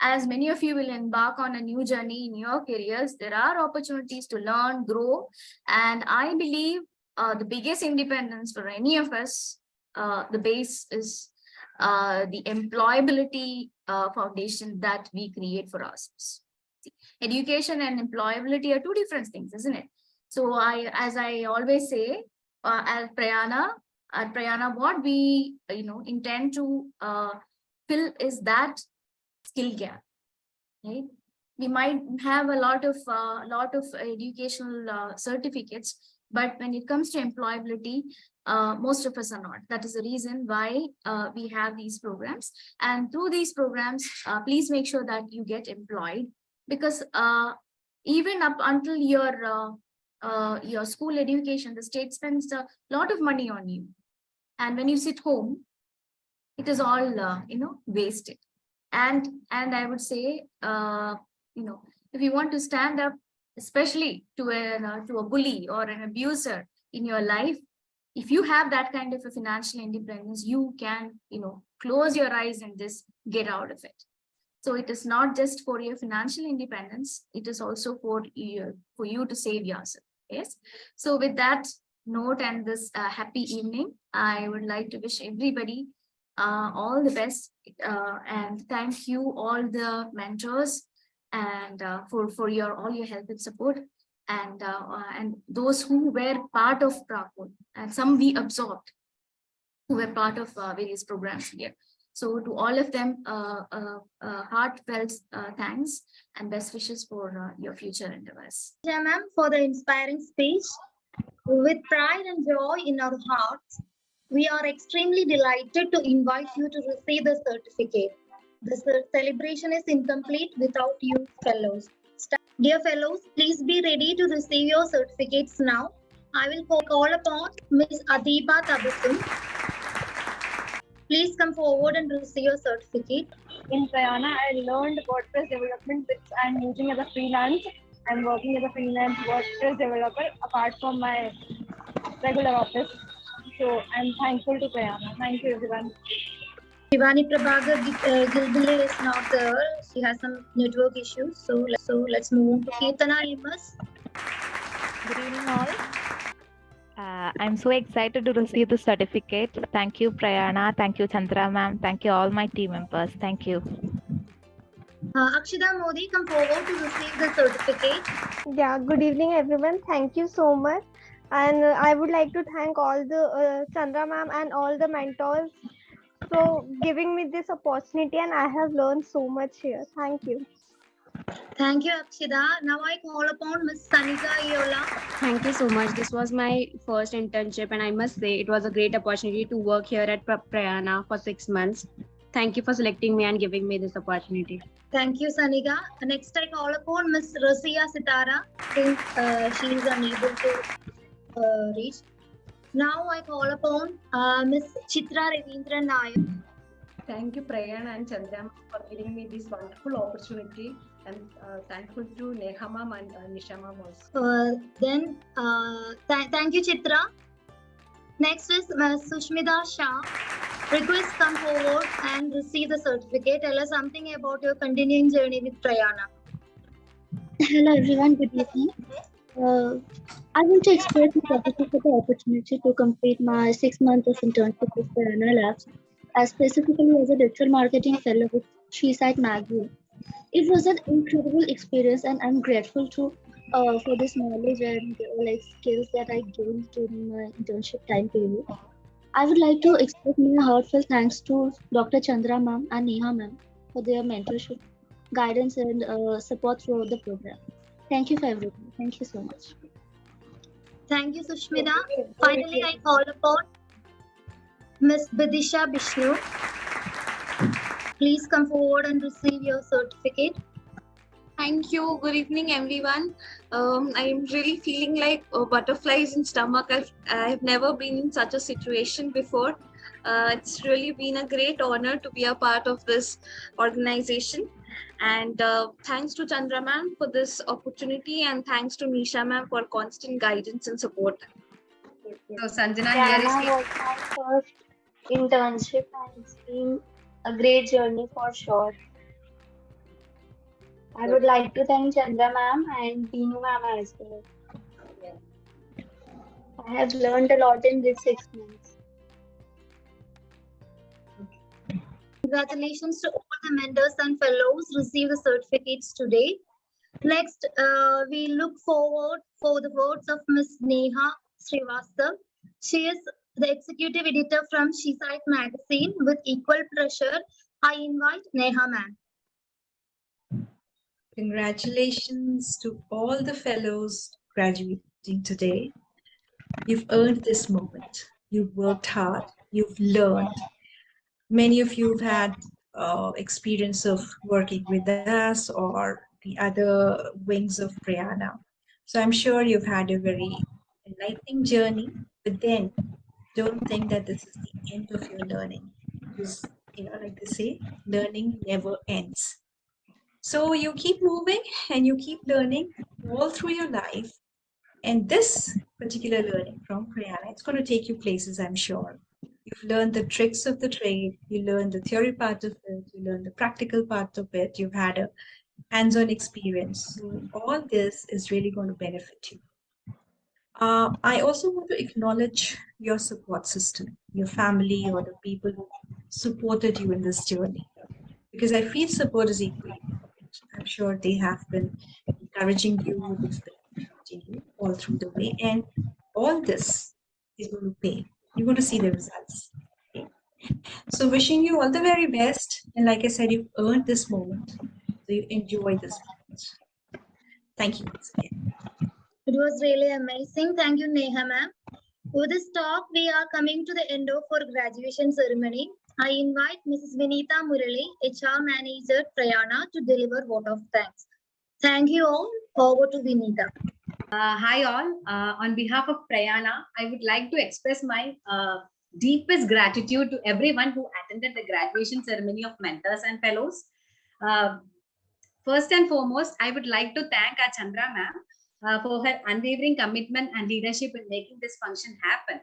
As many of you will embark on a new journey in your careers, there are opportunities to learn, grow, and I believe the biggest independence for any of us, the base is the employability foundation that we create for ourselves. Education and employability are two different things, isn't it? So as I always say, at Prayaana, what we intend to fill is that skill gap. Right? We might have a lot of educational certificates, but when it comes to employability, most of us are not. That is the reason why we have these programs. And through these programs, please make sure that you get employed, because even up until your school education, the state spends a lot of money on you. And when you sit home, it is all, wasted. And I would say, if you want to stand up, especially to a bully or an abuser in your life, if you have that kind of a financial independence, you can, close your eyes and just get out of it. So it is not just for your financial independence, it is also for you to save yourself. Yes. So with that note and this happy evening, I would like to wish everybody all the best, and thank you all the mentors and for all your help and support, and those who were part of Prayaana, and some we absorbed, who were part of various programs here. So to all of them, heartfelt thanks and best wishes for your future endeavors. Yeah, ma'am, for the inspiring speech. With pride and joy in our hearts, we are extremely delighted to invite you to receive the certificate. The celebration is incomplete without you, fellows. Dear fellows, please be ready to receive your certificates now. I will call upon Ms. Adiba Tabassum. Please come forward and receive your certificate. In Prayaana, I learned WordPress development, which I'm using as a freelance. I'm working as a freelance WordPress developer apart from my regular office. So I'm thankful to Prayaana. Thank you, everyone. Shivani Prabhagar Gilbile is not there. She has some network issues. So let's move on to Kirtana Amos. Good evening, all. I'm so excited to receive the certificate. Thank you, Prayaana. Thank you, Chandra ma'am. Thank you, all my team members. Thank you. Akshita Modi, come forward to receive the certificate. Yeah, good evening, everyone. Thank you so much. And I would like to thank all the Chandra ma'am and all the mentors for giving me this opportunity, and I have learned so much here. Thank you. Thank you, Akshita. Now I call upon Ms. Sanika Iola. Thank you so much. This was my first internship, and I must say it was a great opportunity to work here at Prayaana for 6 months. Thank you for selecting me and giving me this opportunity. Thank you, Sanika. Next, I call upon Ms. Rosia Sitara, since she is unable to reach. Now I call upon Ms. Chitra Ravindran Nayak. Thank you, Prayaana and Chandra, for giving me this wonderful opportunity. And thankful to Neha ma'am and Nisha ma'am also. Thank you, Chitra. Next is Ms. Sushmita Shah. Request come forward and receive the certificate. Tell us something about your continuing journey with Prayaana. Hello everyone, good evening. I want to express my gratitude for the opportunity to complete my 6 months of internship with Prayaana Labs, specifically as a digital marketing fellow with Seaside Magazine. It was an incredible experience, and I'm grateful to for this knowledge and skills that I gained during my internship time period. I would like to express my heartfelt thanks to Dr. Chandra ma'am and Neha ma'am for their mentorship, guidance, and support throughout the program. Thank you for everything. Thank you so much. Thank you, Sushmita. Finally, I call upon Ms. Bidisha Bishnu. Please come forward and receive your certificate. Thank you. Good evening, everyone. I'm really feeling like butterflies in stomach. I've never been in such a situation before. It's really been a great honor to be a part of this organization. And thanks to Chandra ma'am for this opportunity, and thanks to Nisha ma'am for constant guidance and support. So Sanjana, here is was my first internship, and it's been a great journey for sure. I would like to thank Chandra ma'am and Dinu ma'am as well. I have learned a lot in these 6 months. Congratulations to all the mentors and fellows receive the certificates today. Next, we look forward for the words of Ms. Neha Srivastav. She is the executive editor from Seaside Magazine. With equal pressure, I invite Neha ma'am. Congratulations to all the fellows graduating today. You've earned this moment. You've worked hard. You've learned. Many of you have had experience of working with us or the other wings of Prayaana. So I'm sure you've had a very enlightening journey, but then don't think that this is the end of your learning. Because, like they say, learning never ends. So you keep moving and you keep learning all through your life. And this particular learning from Prayaana, it's going to take you places, I'm sure. You've learned the tricks of the trade, you learned the theory part of it, you learned the practical part of it, you've had a hands-on experience. So all this is really going to benefit you. I also want to acknowledge your support system, your family or the people who supported you in this journey. Because I feel support is equally important. I'm sure they have been encouraging you, they've been encouraging you all through the way. And all this is going to pay. You're going to see the results. Okay? So wishing you all the very best. And like I said, you've earned this moment. So you enjoy this moment. Thank you once again. It was really amazing. Thank you, Neha ma'am. With this talk, we are coming to the end of our graduation ceremony. I invite Mrs. Vinita Murali, HR Manager Prayaana, to deliver vote of thanks. Thank you all. Over to Vinita. Hi all. On behalf of Prayaana, I would like to express my deepest gratitude to everyone who attended the graduation ceremony of mentors and fellows. First and foremost, I would like to thank our Chandra ma'am for her unwavering commitment and leadership in making this function happen.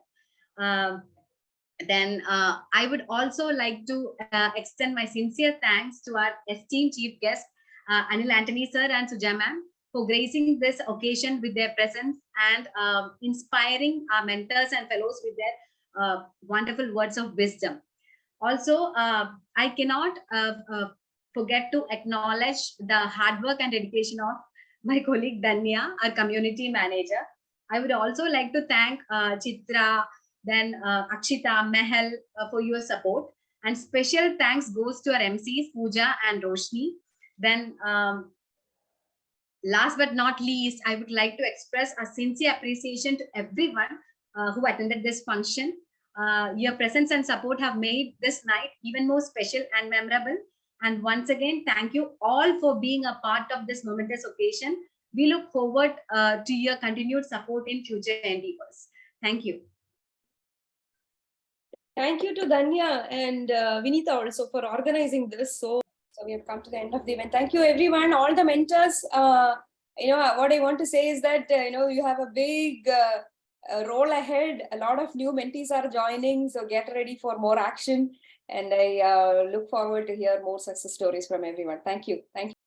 Then I would also like to extend my sincere thanks to our esteemed chief guest, Anil Antony sir and Suja ma'am, for gracing this occasion with their presence and inspiring our mentors and fellows with their wonderful words of wisdom. Also, I cannot forget to acknowledge the hard work and dedication of my colleague Danya, our community manager. I would also like to thank Chitra, then Akshita, Mehal for your support. And special thanks goes to our MCs, Pooja and Roshni. Then last but not least, I would like to express a sincere appreciation to everyone who attended this function. Your presence and support have made this night even more special and memorable. And once again, thank you all for being a part of this momentous occasion. We look forward to your continued support in future endeavors. Thank you. Thank you to Danya and Vinita also for organizing this. So we have come to the end of the event. Thank you, everyone, all the mentors. What I want to say is that, you have a big role ahead. A lot of new mentees are joining. So get ready for more action. And I look forward to hear more success stories from everyone. Thank you. Thank you.